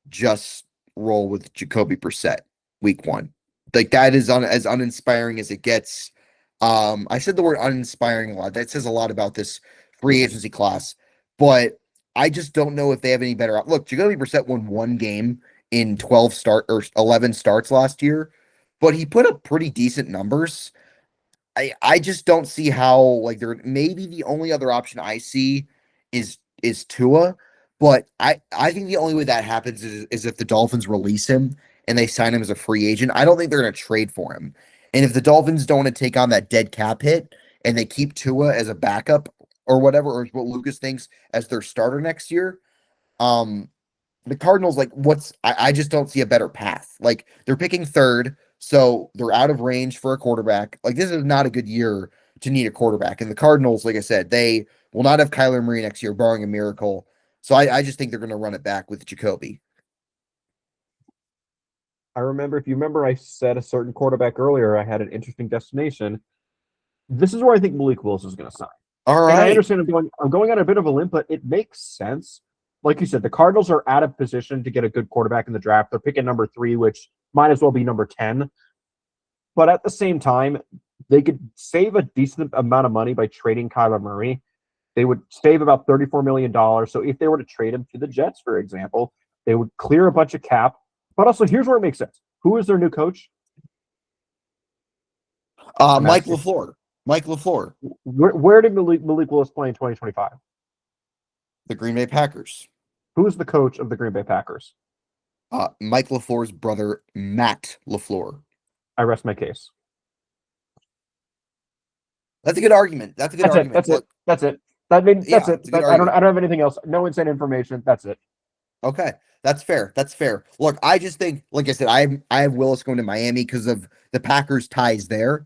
A: just roll with Jacoby Brissett week one. Like that is as uninspiring as it gets. I said the word uninspiring a lot. That says a lot about this free agency class, but I just don't know if they have any better. Look, Jacoby Brissett won one game in 11 starts last year, but he put up pretty decent numbers. I just don't see how like there maybe the only other option I see is Tua, but I think the only way that happens is if the Dolphins release him and they sign him as a free agent. I don't think they're going to trade for him. And if the Dolphins don't want to take on that dead cap hit and they keep Tua as a backup or whatever, or what Lucas thinks as their starter next year, um, the Cardinals, like, I just don't see a better path. Like, they're picking third, so they're out of range for a quarterback. Like, this is not a good year to need a quarterback. And the Cardinals, like I said, they will not have Kyler Murray next year, barring a miracle. So I just think they're going to run it back with Jacoby.
B: I remember, if you remember, I said a certain quarterback earlier, I had an interesting destination. This is where I think Malik Willis is going to sign.
A: All
B: And I
A: right.
B: understand I'm going on a bit of a limb, but it makes sense. Like you said, the Cardinals are out of position to get a good quarterback in the draft. They're picking number 3, which might as well be number 10. But at the same time, they could save a decent amount of money by trading Kyler Murray. They would save about $34 million. So if they were to trade him to the Jets, for example, they would clear a bunch of cap. But also, here's where it makes sense. Who is their new coach? I'm
A: Mike
B: asking.
A: LaFleur. Mike LaFleur,
B: Where did Malik Willis play in 2025?
A: the Green Bay Packers.
B: Who is the coach of the Green Bay Packers?
A: Mike LaFleur's brother, Matt LaFleur.
B: I rest my case.
A: That's a good argument. That's a good argument.
B: That's
A: Look,
B: it. That's it. That's it.
A: it's a good
B: I don't
A: argument.
B: have anything else. No inside information. That's it.
A: Okay, that's fair. That's fair. Look, I just think, like I said, I have Willis going to Miami because of the Packers ties there.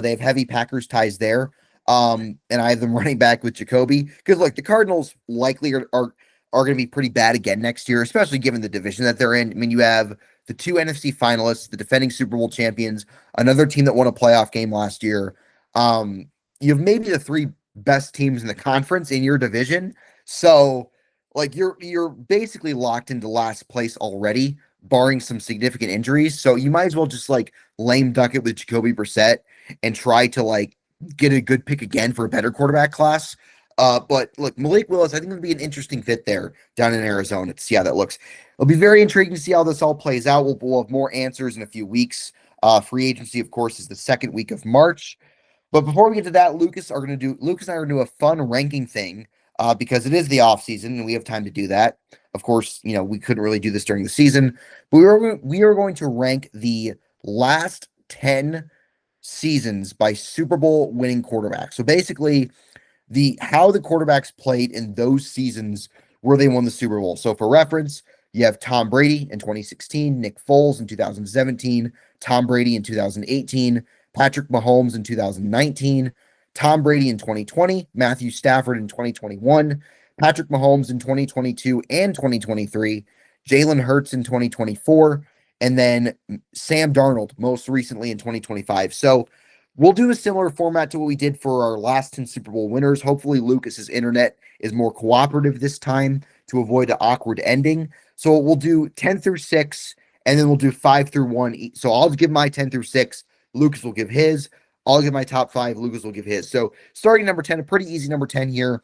A: They have heavy Packers ties there. And I have them running back with Jacoby because look, the Cardinals likely are going to be pretty bad again next year, especially given the division that they're in. I mean, you have the 2 NFC finalists, the defending Super Bowl champions, another team that won a playoff game last year. You have maybe the 3 best teams in the conference in your division. So like you're basically locked into last place already, barring some significant injuries. So you might as well just like lame duck it with Jacoby Brissett and try to like get a good pick again for a better quarterback class. But look, Malik Willis, I think would be an interesting fit there down in Arizona to see how that looks. It'll be very intriguing to see how this all plays out. We'll have more answers in a few weeks. Free agency, of course, is the second week of March. But before we get to that, Lucas and I are going to do a fun ranking thing because it is the off season and we have time to do that. Of course, you know, we couldn't really do this during the season, but we are going to rank the last 10 seasons by Super Bowl winning quarterbacks. So basically, the how the quarterbacks played in those seasons where they won the Super Bowl. So for reference, you have Tom Brady in 2016, Nick Foles in 2017, Tom Brady in 2018, Patrick Mahomes in 2019, Tom Brady in 2020, Matthew Stafford in 2021, Patrick Mahomes in 2022 and 2023, Jalen Hurts in 2024, and then Sam Darnold most recently in 2025. So we'll do a similar format to what we did for our last 10 Super Bowl winners. Hopefully, Lucas's internet is more cooperative this time to avoid an awkward ending. So we'll do 10 through 6, and then we'll do 5 through 1. So I'll give my 10 through 6. Lucas will give his. I'll give my top 5. Lucas will give his. So starting number 10, a pretty easy number 10 here.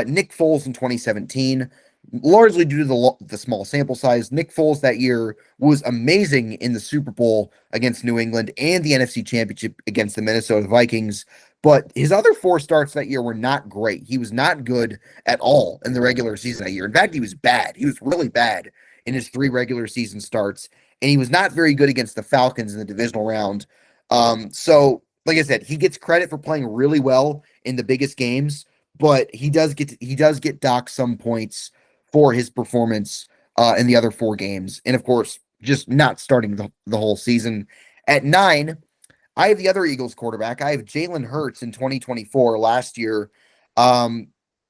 A: Nick Foles in 2017, largely due to the small sample size. Nick Foles that year was amazing in the Super Bowl against New England and the NFC Championship against the Minnesota Vikings. But his other 4 starts that year were not great. He was not good at all in the regular season that year. In fact, he was bad. He was really bad in his 3 regular season starts, and he was not very good against the Falcons in the divisional round. So, like I said, he gets credit for playing really well in the biggest games, but he does get docked some points for his performance in the other 4 games, and of course, just not starting the whole season. At 9, I have the other Eagles quarterback. I have Jalen Hurts in 2024 last year. Um,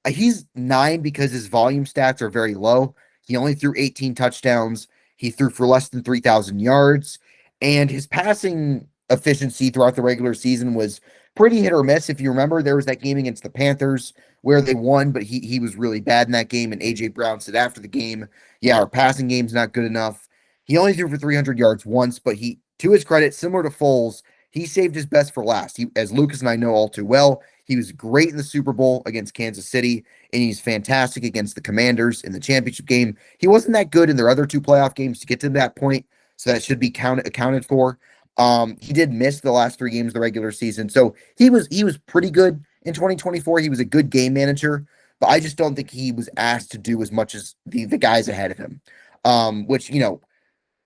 A: he's 9 because his volume stats are very low. He only threw 18 touchdowns. He threw for less than 3,000 yards, and his passing efficiency throughout the regular season was pretty hit or miss. If you remember, there was that game against the Panthers where they won, but he was really bad in that game. And AJ Brown said after the game, "Yeah, our passing game's not good enough." He only threw for 300 yards once, but to his credit, similar to Foles, he saved his best for last. As Lucas and I know all too well, he was great in the Super Bowl against Kansas City, and he's fantastic against the Commanders in the championship game. He wasn't that good in their other 2 playoff games to get to that point, so that should be accounted for. He did miss the last 3 games of the regular season, so he was pretty good in 2024. He was a good game manager, but I just don't think he was asked to do as much as the guys ahead of him. Which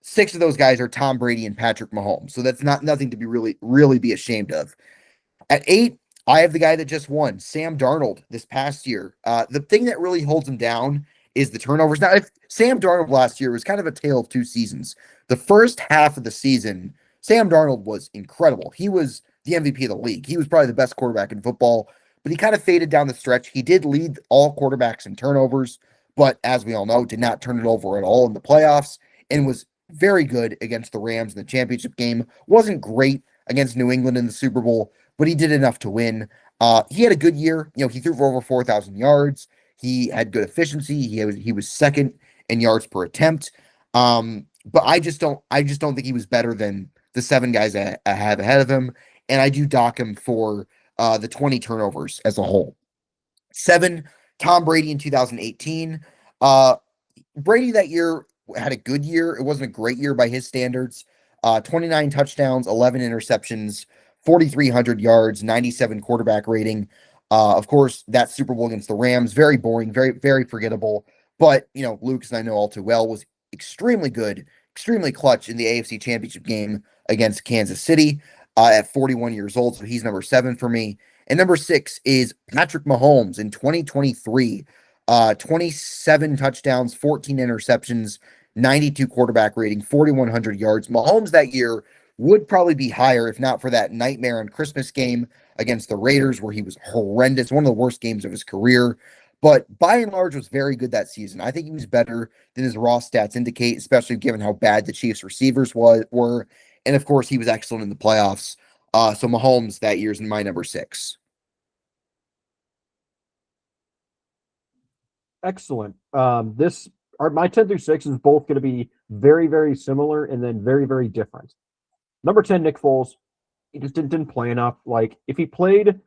A: 6 of those guys are Tom Brady and Patrick Mahomes, so that's nothing to be really be ashamed of. At 8, I have the guy that just won, Sam Darnold, this past year. The thing that really holds him down is the turnovers. Now, if Sam Darnold last year was kind of a tale of 2 seasons. The first half of the season, Sam Darnold was incredible. He was the MVP of the league. He was probably the best quarterback in football, but he kind of faded down the stretch. He did lead all quarterbacks in turnovers, but as we all know, did not turn it over at all in the playoffs and was very good against the Rams in the championship game. Wasn't great against New England in the Super Bowl, but he did enough to win. He had a good year. He threw for over 4,000 yards. He had good efficiency. He was second in yards per attempt. But I just don't think he was better than the 7 guys I have ahead of him, and I do dock him for the 20 turnovers as a whole. 7, Tom Brady in 2018. Brady that year had a good year. It wasn't a great year by his standards. 29 touchdowns, 11 interceptions, 4,300 yards, 97 quarterback rating. Of course, that Super Bowl against the Rams, very boring, very, very forgettable. But, Lucas and I know all too well, was extremely good, extremely clutch in the AFC Championship game against Kansas City at 41 years old. So he's number 7 for me. And number 6 is Patrick Mahomes in 2023. 27 touchdowns, 14 interceptions, 92 quarterback rating, 4,100 yards. Mahomes that year would probably be higher if not for that nightmare on Christmas game against the Raiders where he was horrendous, one of the worst games of his career. But by and large was very good that season. I think he was better than his raw stats indicate, especially given how bad the Chiefs receivers were. And of course, he was excellent in the playoffs. So Mahomes that year is my number 6.
B: Excellent. My 10 through 6 is both going to be very, very similar and then very, very different. Number 10, Nick Foles. He just didn't play enough. Like, if he played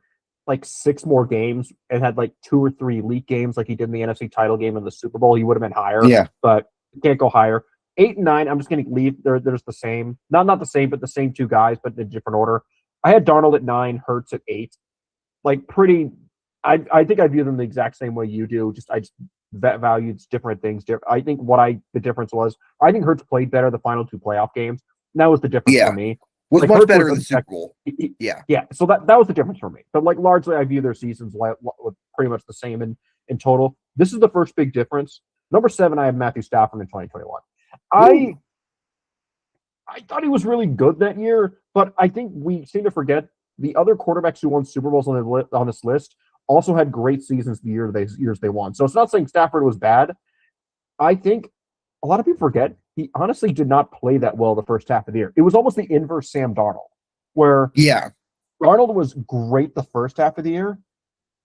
B: like 6 more games and had like 2 or 3 elite games like he did in the NFC title game in the Super Bowl, he would have been higher.
A: Yeah.
B: But you can't go higher. 8 and 9, I'm just going to leave. There's the same. Not the same, but the same 2 guys, but in a different order. I had Darnold at 9, Hurts at 8. Like, pretty. I think I view them the exact same way you do. I just valued different things. I think the difference was, I think Hurts played better the final 2 playoff games. And that was the difference for me.
A: Was
B: like,
A: much
B: Hurts
A: better in the Super Bowl.
B: Yeah. So that was the difference for me. But like largely, I view their seasons pretty much the same in total. This is the first big difference. Number 7, I have Matthew Stafford in 2021. I thought he was really good that year, but I think we seem to forget the other quarterbacks who won Super Bowls on this list also had great seasons the years they won. So it's not saying Stafford was bad. I think a lot of people forget he honestly did not play that well the first half of the year. It was almost the inverse Sam Darnold, where
A: Yeah.
B: Darnold was great the first half of the year,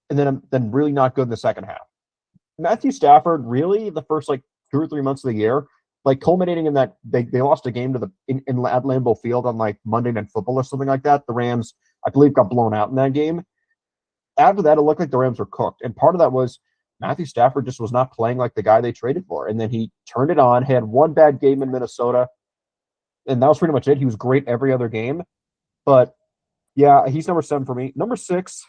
B: and then really not good in the second half. Matthew Stafford, really, the first like 2 or 3 months of the year, like culminating in that they lost a game to at Lambeau Field on like Monday Night Football or something like that. The Rams, I believe, got blown out in that game. After that, it looked like the Rams were cooked, and part of that was Matthew Stafford just was not playing like the guy they traded for. And then he turned it on, had one bad game in Minnesota, and that was pretty much it. He was great every other game, but yeah, he's number 7 for me. Number 6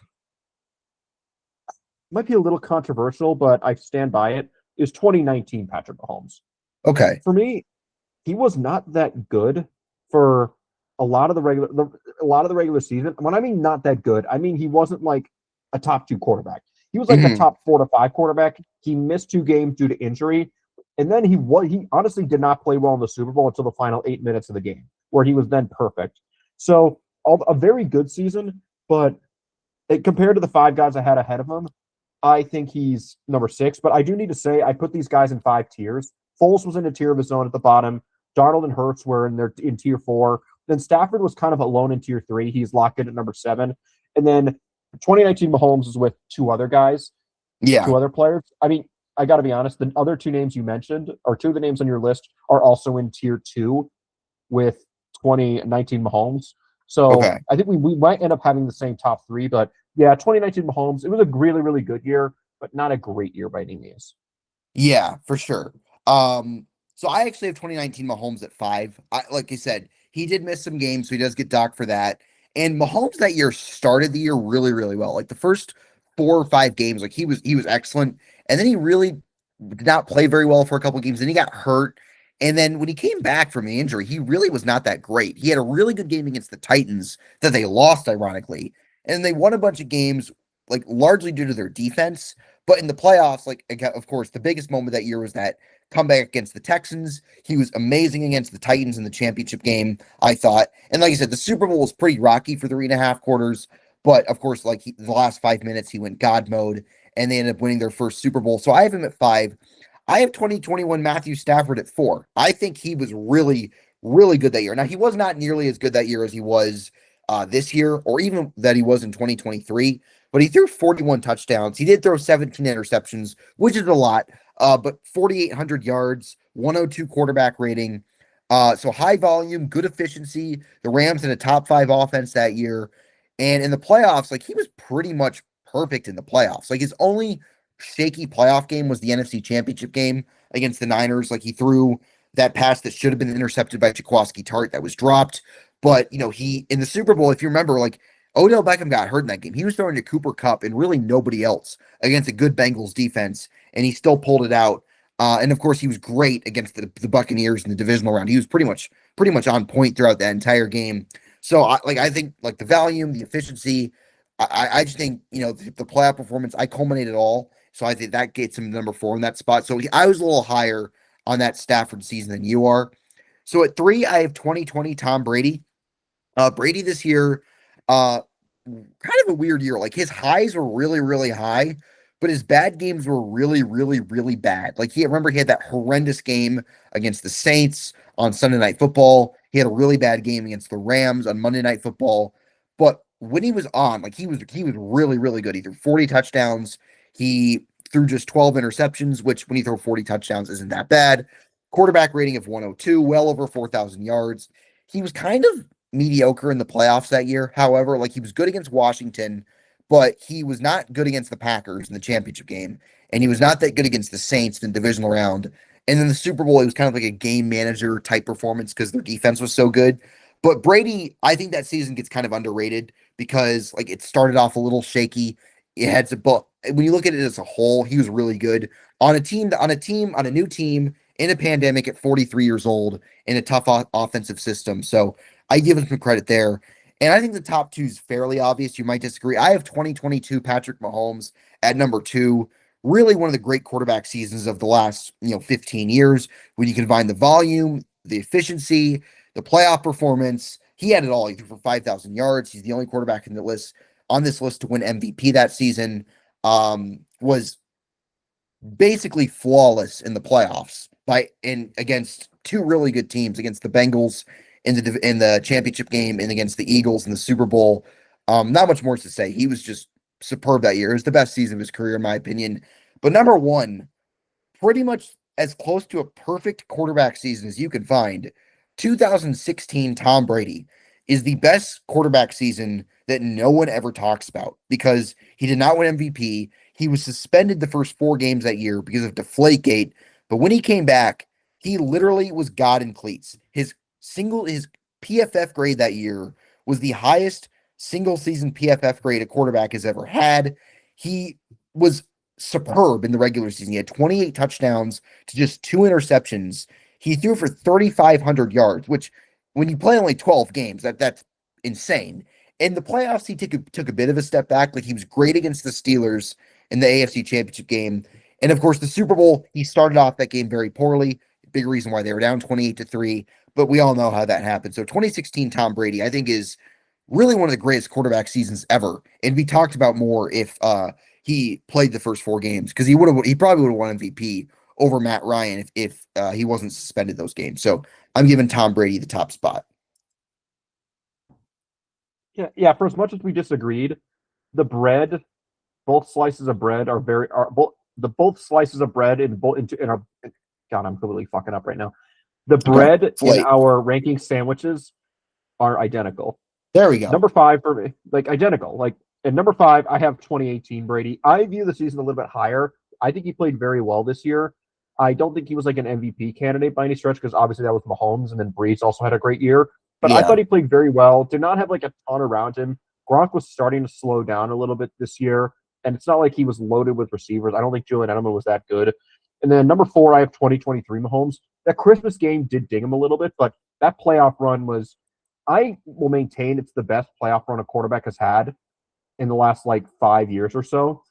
B: might be a little controversial, but I stand by it. Is 2019 Patrick Mahomes.
A: Okay.
B: For me, he was not that good for a lot of the regular season. When I mean not that good, I mean he wasn't like a top 2 quarterback. He was like a
A: Hmm.
B: top 4 to 5 quarterback. He missed 2 games due to injury, and then he honestly did not play well in the Super Bowl until the final 8 minutes of the game, where he was then perfect. So a very good season, but compared to the 5 guys I had ahead of him, I think he's number 6. But I do need to say I put these guys in 5 tiers. Foles was in a tier of his own at the bottom. Darnold and Hurts were in tier 4. Then Stafford was kind of alone in tier 3. He's locked in at number 7. And then 2019 Mahomes is with 2 other guys,
A: Yeah.
B: 2 other players. I mean, I got to be honest. The other 2 names you mentioned, or 2 of the names on your list, are also in tier 2 with 2019 Mahomes. So
A: Okay.
B: I think we might end up having the same top 3. But yeah, 2019 Mahomes, it was a really, really good year, but not a great year by any means.
A: Yeah, for sure. So I actually have 2019 Mahomes at 5. Like I said, he did miss some games, so he does get docked for that. And Mahomes that year started the year really, really well. Like the first 4 or 5 games, like he was excellent. And then he really did not play very well for a couple games. Then he got hurt. And then when he came back from the injury, he really was not that great. He had a really good game against the Titans that they lost, ironically. And they won a bunch of games, like largely due to their defense. But in the playoffs, like of course, the biggest moment that year was that comeback against the Texans. He was amazing against the Titans in the championship game, I thought. And like I said, the Super Bowl was pretty rocky for 3.5 quarters. But of course, like the last 5 minutes, he went God mode and they ended up winning their first Super Bowl. So I have him at 5. I have 2021 Matthew Stafford at 4. I think he was really, really good that year. Now, he was not nearly as good that year as he was this year, or even that he was in 2023, but he threw 41 touchdowns. He did throw 17 interceptions, which is a lot, but 4,800 yards, 102 quarterback rating. So high volume, good efficiency. The Rams had a top 5 offense that year. And in the playoffs, like he was pretty much perfect in the playoffs. Like his only shaky playoff game was the NFC Championship game against the Niners. Like he threw that pass that should have been intercepted by Jaquaski Tart that was dropped. But he in the Super Bowl, if you remember, like Odell Beckham got hurt in that game. He was throwing to Cooper Kupp and really nobody else against a good Bengals defense, and he still pulled it out. And of course, he was great against the Buccaneers in the divisional round. He was pretty much on point throughout that entire game. So I think like the volume, the efficiency, I just think the playoff performance. I culminate it all. So I think that gets him number 4 in that spot. So I was a little higher on that Stafford season than you are. So at 3, I have 2020 Tom Brady. Brady this year, kind of a weird year. Like his highs were really, really high, but his bad games were really, really, really bad. Like remember he had that horrendous game against the Saints on Sunday Night Football. He had a really bad game against the Rams on Monday Night Football. But when he was on, like he was really, really good. He threw 40 touchdowns. He threw just 12 interceptions, which when you throw 40 touchdowns isn't that bad. Quarterback rating of 102, well over 4,000 yards. He was kind of mediocre in the playoffs that year. However, like he was good against Washington, but he was not good against the Packers in the championship game, and he was not that good against the Saints in the divisional round. And then the Super Bowl, it was kind of like a game manager type performance because their defense was so good. But Brady, I think that season gets kind of underrated because like it started off a little shaky. It had some, but when you look at it as a whole, he was really good on a new team in a pandemic at 43 years old in a tough offensive system. So I give him some credit there. And I think the top 2 is fairly obvious. You might disagree. I have 2022 Patrick Mahomes at number 2. Really one of the great quarterback seasons of the last 15 years when you combine the volume, the efficiency, the playoff performance. He had it all. He threw for 5,000 yards. He's the only quarterback in the list on this list to win MVP that season. Was basically flawless in the playoffs against two really good teams, against the Bengals in the championship game and against the Eagles in the Super Bowl. Not much more to say. He was just superb that year. It was the best season of his career, in my opinion. But number one, pretty much as close to a perfect quarterback season as you can find. 2016 Tom Brady is the best quarterback season that no one ever talks about because he did not win MVP. He was suspended the first 4 games that year because of Deflategate. But when he came back, he literally was God in cleats. His PFF grade that year was the highest single season PFF grade a quarterback has ever had. He was superb in the regular season. He had 28 touchdowns to just 2 interceptions. He threw for 3,500 yards, which when you play only 12 games, that's insane. In the playoffs, he took a bit of a step back. Like he was great against the Steelers in the AFC Championship game. And of course, the Super Bowl, he started off that game very poorly. Big reason why they were down 28-3. But we all know how that happened. So 2016 Tom Brady, I think, is really one of the greatest quarterback seasons ever. And we talked about more if he played the first 4 games because he probably would have won MVP over Matt Ryan if he wasn't suspended those games. So I'm giving Tom Brady the top spot.
B: Yeah. For as much as we disagreed, both slices of bread both slices of bread in our. God, I'm completely fucking up right now. The bread in our ranking sandwiches are identical.
A: There we go.
B: Number 5 for me, identical. And number 5, I have 2018 Brady. I view the season a little bit higher. I think he played very well this year. I don't think he was an MVP candidate by any stretch because obviously that was Mahomes, and then Brees also had a great year. But I thought he played very well. Did not have a ton around him. Gronk was starting to slow down a little bit this year, and it's not like he was loaded with receivers. I don't think Julian Edelman was that good. And then number 4, I have 2023 Mahomes. That Christmas game did ding him a little bit, but that playoff run was, I will maintain it's the best playoff run a quarterback has had in the last 5 years or so.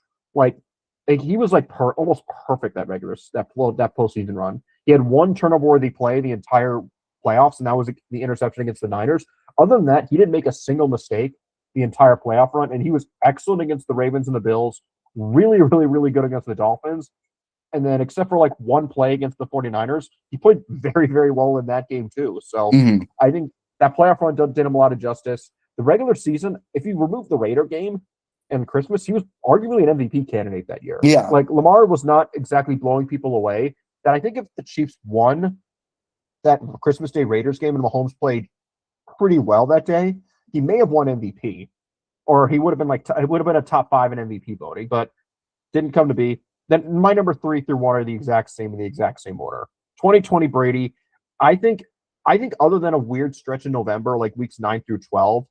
B: He was almost perfect that postseason run. He had 1 turnover-worthy play the entire playoffs, and that was the interception against the Niners. Other than that, he didn't make a single mistake the entire playoff run, and he was excellent against the Ravens and the Bills, really, really, really good against the Dolphins. And then except for 1 play against the 49ers, he played very, very well in that game too. So I think that playoff run did him a lot of justice. The regular season, if you remove the Raider game and Christmas, he was arguably an MVP candidate that year.
A: Yeah.
B: Lamar was not exactly blowing people away. That I think if the Chiefs won that Christmas Day Raiders game and Mahomes played pretty well that day, he may have won MVP. Or he would have been it would have been a top 5 in MVP voting, but didn't come to be. Then my number 3 through 1 are the exact same in the exact same order. 2020 Brady, I think other than a weird stretch in November, weeks 9 through 12,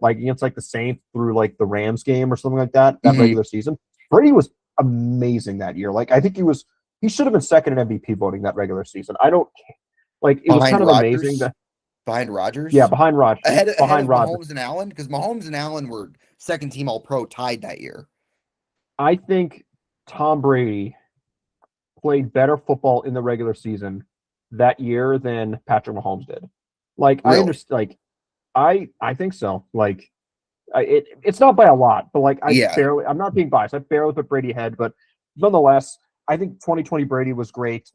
B: against the Saints through the Rams game or something like that, regular season, Brady was amazing that year. I think he should have been second in MVP voting that regular season. I don't it was kind of amazing that
A: behind Rodgers.
B: Yeah, behind Rodgers.
A: Ahead of Mahomes and Allen, because Mahomes and Allen were second team All-Pro tied that year.
B: I think Tom Brady played better football in the regular season that year than Patrick Mahomes did.
A: Really?
B: I understand. I think so. It's not by a lot, but I'm not being biased. I barely put Brady ahead, but nonetheless, I think 2020 Brady was great.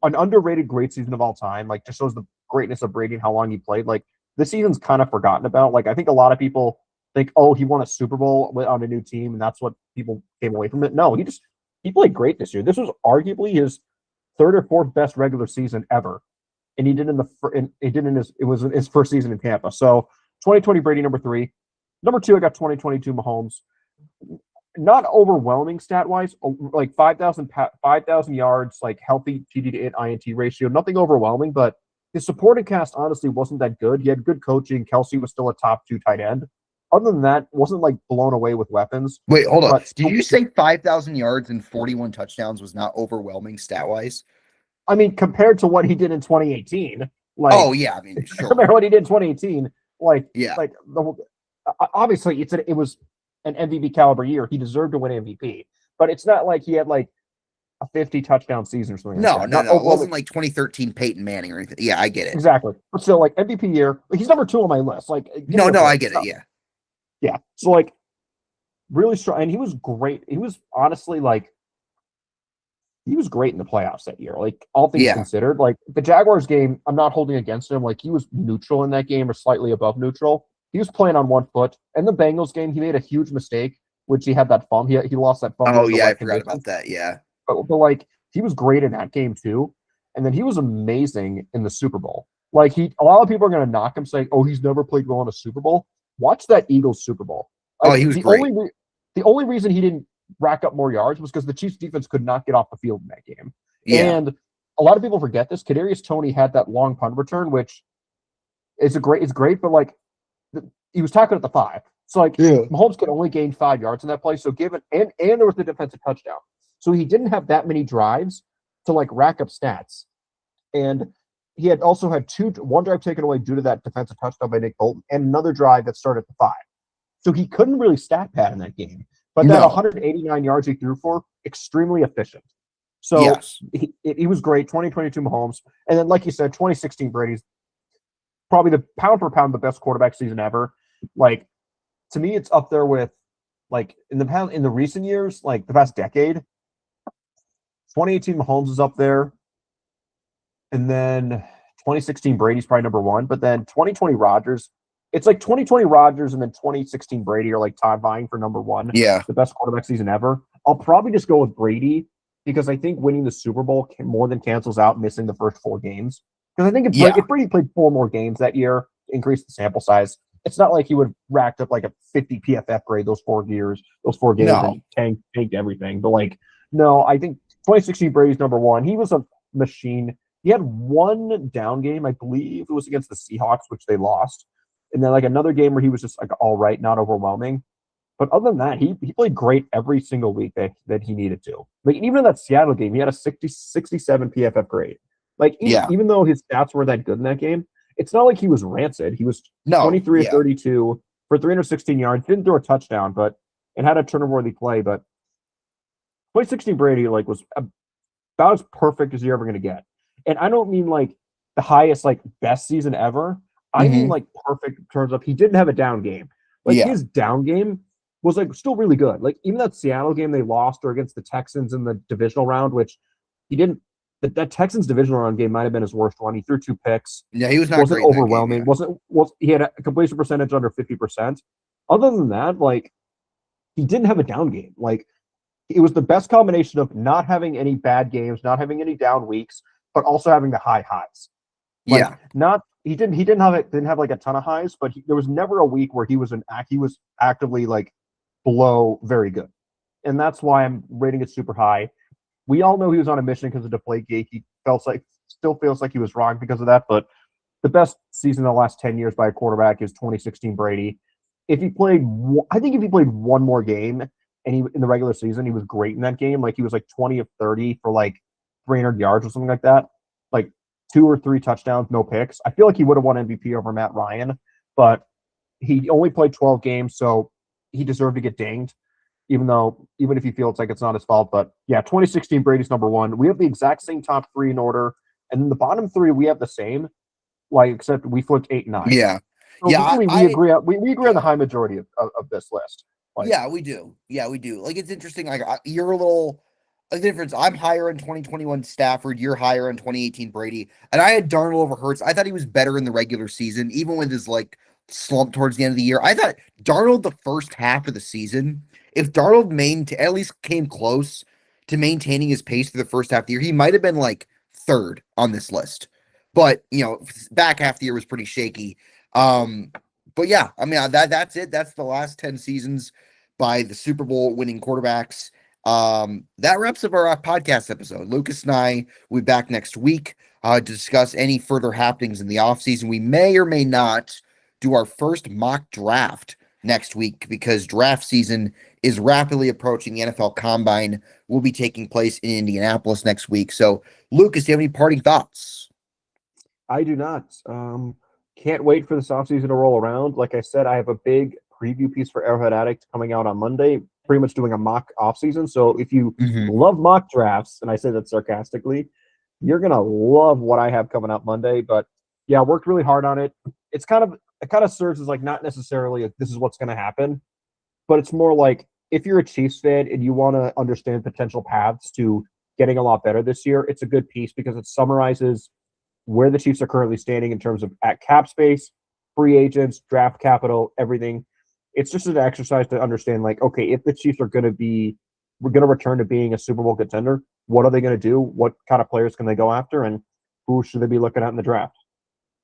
B: An underrated great season of all time. Just shows the greatness of Brady and how long he played. This season's kind of forgotten about. I think a lot of people think, oh, he won a Super Bowl on a new team, and that's what people came away from it. No, he played great this year. This was arguably his 3rd or 4th best regular season ever, and he did it was his first season in Tampa. So 2020 Brady number 3, number 2 I got 2022 Mahomes. Not overwhelming stat wise, 5,000 yards, healthy TD to INT ratio, nothing overwhelming, but his supporting cast honestly wasn't that good. He had good coaching. Kelsey was still a top 2 tight end. Other than that, wasn't blown away with weapons.
A: Wait, hold on. Did you say 5,000 yards and 41 touchdowns was not overwhelming stat-wise?
B: I mean, compared to what he did in 2018.
A: Oh, yeah. I mean, sure.
B: Compared to what he did in 2018.
A: Yeah.
B: Obviously, it was an MVP caliber year. He deserved to win MVP. But it's not like he had a 50 touchdown season or something like
A: No,
B: that.
A: no,
B: Not
A: no. It
B: overwhelming.
A: wasn't like 2013 Peyton Manning or anything. Yeah, I get it.
B: Exactly. But still, like MVP year, like, he's number 2 on my list. Like, give
A: No,
B: me a
A: no, I
B: break.
A: get it. Yeah.
B: Yeah. So like really strong, and he was great. He was honestly like he was great in the playoffs that year. Like all things
A: Yeah.
B: considered, like the Jaguars game, I'm not holding against him. Like he was neutral in that game or slightly above neutral. He was playing on one foot. And the Bengals game, he made a huge mistake, which he had that fumble. He lost that fumble
A: Oh,
B: in the
A: yeah. I
B: wet
A: forgot
B: conditions.
A: about that. Yeah.
B: But like he was great in that game too. And then he was amazing in the Super Bowl. Like a lot of people are going to knock him saying, "Oh, he's never played well in a Super Bowl." Watch that Eagles Super Bowl.
A: Oh,
B: Like
A: he was great.
B: the only reason he didn't rack up more yards was because the Chiefs defense could not get off the field in that game.
A: Yeah.
B: And a lot of people forget this. Kadarius Toney had that long punt return, which is it's great, but like he was tackled at the 5. So like
A: Yeah.
B: Mahomes could only gain 5 yards in that play. So given and there was the defensive touchdown. So he didn't have that many drives to like rack up stats. And he had also had one drive taken away due to that defensive touchdown by Nick Bolton, and another drive that started at the 5. So he couldn't really stat pad in that game. But that
A: No.
B: 189 yards he threw for, extremely efficient. So
A: Yes.
B: he was great. 2022 Mahomes. And then, like you said, 2016 Brady's probably the pound for pound the best quarterback season ever. Like, to me, it's up there with, like, in the recent years, like the past decade, 2018 Mahomes is up there. And then 2016 Brady's probably number 1. But then 2020 Rodgers, it's like 2020 Rodgers and then 2016 Brady are like tie vying for number 1,
A: Yeah.
B: the best quarterback season ever. I'll probably just go with Brady because I think winning the Super Bowl more than cancels out missing the first 4 games. Because I think
A: Yeah.
B: if Brady played 4 more games that year, increase the sample size, it's not like he would have racked up like a 50 PFF grade those 4 games,
A: No.
B: and tanked everything. But like, no, I think 2016 Brady's number 1. He was a machine. He had one down game, I believe it was against the Seahawks, which they lost. And then like another game where he was just like all right, not overwhelming. But other than that, he played great every single week that he needed to. Like even in that Seattle game, he had a 67 PFF grade. Like
A: Yeah.
B: even though his stats were that good in that game, it's not like he was rancid. He was
A: No.
B: 23 or
A: Yeah.
B: 32 for 316 yards, didn't throw a touchdown, but and had a turnover-worthy play. But 2016 Brady like was about as perfect as you're ever going to get. And I don't mean like the highest, like best season ever. I mean
A: Mm-hmm.
B: like perfect in terms of he didn't have a down game. Like
A: Yeah.
B: his down game was like still really good. Like even that Seattle game they lost or against the Texans in the divisional round, which he didn't. That Texans divisional round game might have been his worst one. He threw 2 picks.
A: Yeah. He was not
B: Wasn't
A: great in that game.
B: overwhelming.
A: Yeah.
B: Was he had a completion percentage under 50%. Other than that, like he didn't have a down game. Like it was the best combination of not having any bad games, not having any down weeks, but also having the high highs. Like
A: Yeah.
B: not he didn't have like a ton of highs, but there was never a week where he was actively like below very good, and that's why I'm rating it super high. We all know he was on a mission because of Deflategate. He still feels like he was wrong because of that, but the best season in the last 10 years by a quarterback is 2016 Brady. I think if he played one more game and he in the regular season, he was great in that game. Like he was like 20 of 30 for like 300 yards or something like that. Like 2 or 3 touchdowns, no picks. I feel like he would have won MVP over Matt Ryan, but he only played 12 games, so he deserved to get dinged. Even if you feel it's like it's not his fault, but yeah, 2016 Brady's number 1. We have the exact same top 3 in order, and then the bottom 3 we have the same, like except we flipped 8 and 9.
A: Yeah.
B: So
A: Yeah.
B: really, we agree on the
A: Yeah.
B: high majority of this list. Like,
A: Yeah, we do. Yeah, we do. Like it's interesting. Like you're a little a difference. I'm higher in 2021 Stafford. You're higher in 2018 Brady. And I had Darnold over Hurts. I thought he was better in the regular season, even with his like slump towards the end of the year. I thought Darnold the first half of the season, if Darnold at least came close to maintaining his pace for the first half of the year, he might have been like 3rd on this list. But back half of the year was pretty shaky. But yeah, I mean that's it. That's the last 10 seasons by the Super Bowl winning quarterbacks. That wraps up our podcast episode. Lucas and I will be back next week to discuss any further happenings in the offseason. We may or may not do our first mock draft next week because draft season is rapidly approaching. The NFL Combine will be taking place in Indianapolis next week. So, Lucas, do you have any parting thoughts?
B: I do not. Can't wait for this offseason to roll around. Like I said, I have a big preview piece for Arrowhead Addict coming out on Monday. pretty much doing a mock offseason. So if you
A: Hmm.
B: love mock drafts, and I say that sarcastically, you're gonna love what I have coming up Monday. But yeah, I worked really hard on it. It kind of serves as like not necessarily if this is what's gonna happen, but it's more like if you're a Chiefs fan and you want to understand potential paths to getting a lot better this year, it's a good piece because it summarizes where the Chiefs are currently standing in terms of at cap space, free agents, draft capital, everything. It's just an exercise to understand, like, okay, if the Chiefs are going to be, we're going to return to being a Super Bowl contender, what are they going to do? What kind of players can they go after? And who should they be looking at in the draft?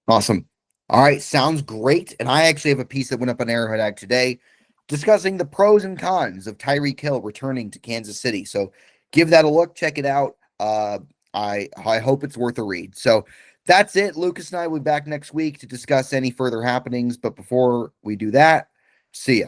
A: Awesome. All right, sounds great. And I actually have a piece that went up on Arrowhead Ag today discussing the pros and cons of Tyreek Hill returning to Kansas City. So give that a look, check it out. I hope it's worth a read. So that's it. Lucas and I will be back next week to discuss any further happenings. But before we do that, see ya.